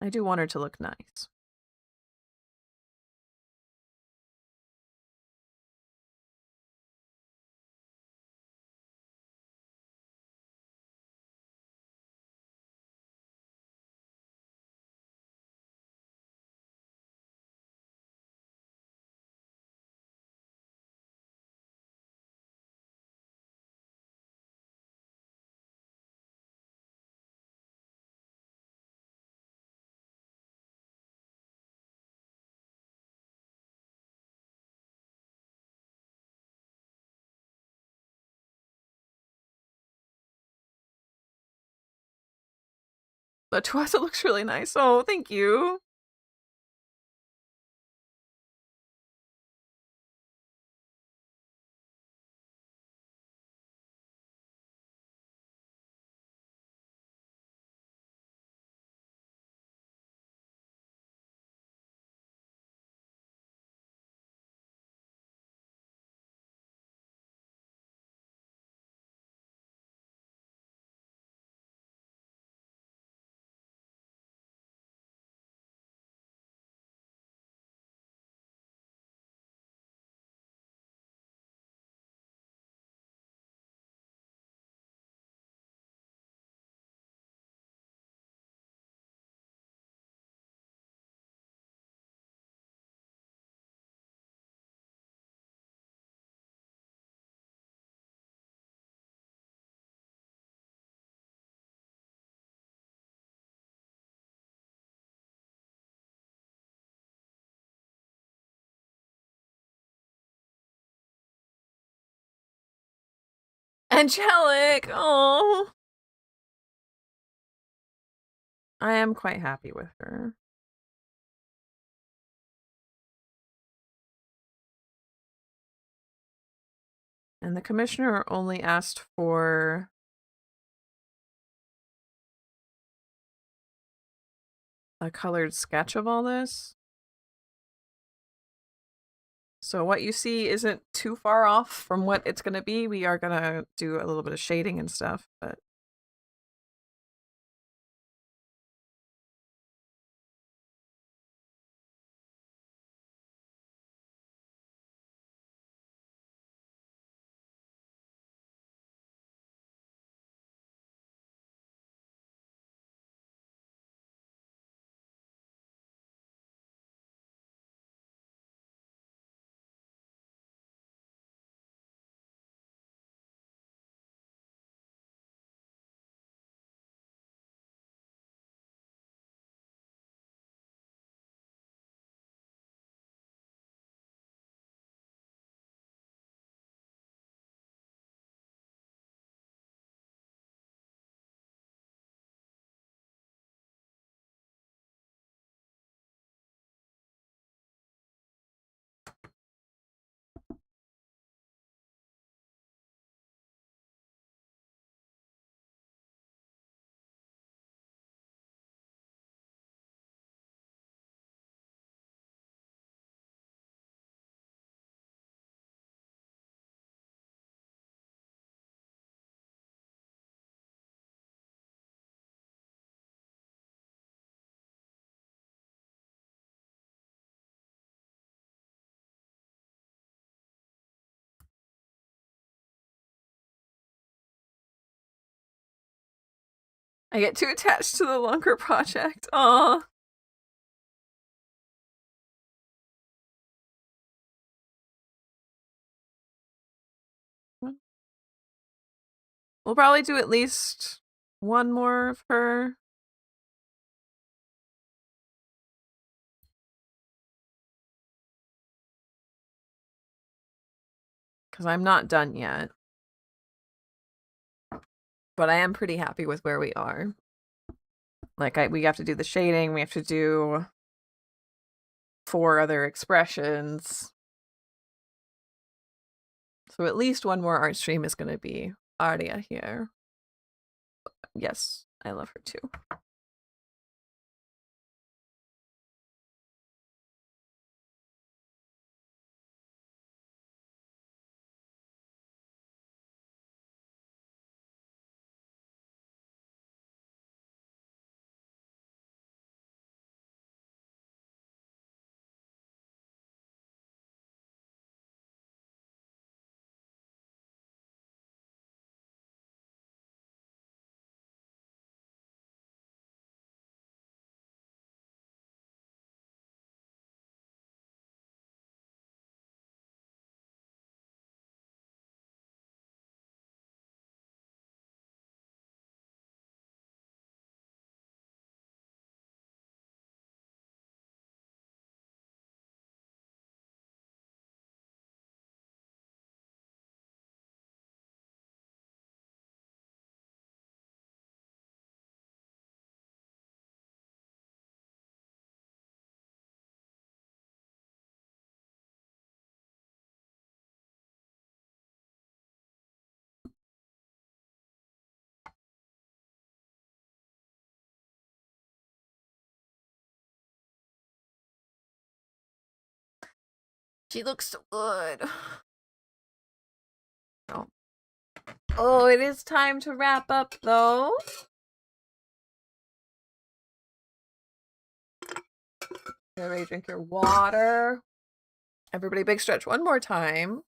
I do want her to look nice. But to us, it looks really nice. Oh, thank you. Angelic. Oh, I am quite happy with her. And the commissioner only asked for a colored sketch of all this. So what you see isn't too far off from what it's going to be. We are going to do a little bit of shading and stuff, but I get too attached to the longer project. Aw. We'll probably do at least one more of her. Because I'm not done yet. But I am pretty happy with where we are. Like, we have to do the shading. We have to do 4 other expressions. So at least one more art stream is going to be Aria here. Yes, I love her too. She looks so good. Oh. Oh, it is time to wrap up though. Everybody drink your water. Everybody big stretch one more time.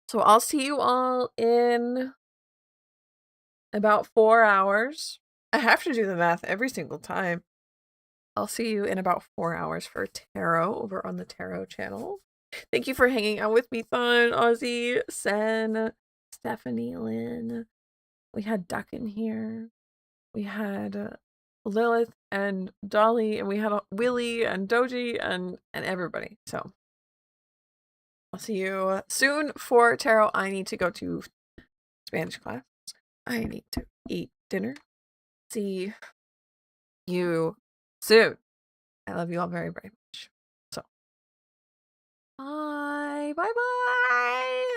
So I'll see you all in about 4 hours. I have to do the math every single time. I'll see you in about 4 hours for tarot over on the tarot channel. Thank you for hanging out with me, Thon, Ozzy, Sen, Stephanie, Lynn. We had Duck in here. We had Lilith and Dolly, and we had Willie and Doji and everybody. So I'll see you soon for tarot. I need to go to Spanish class. I need to eat dinner. See you soon. I love you all very, very much. So, bye. Bye-bye.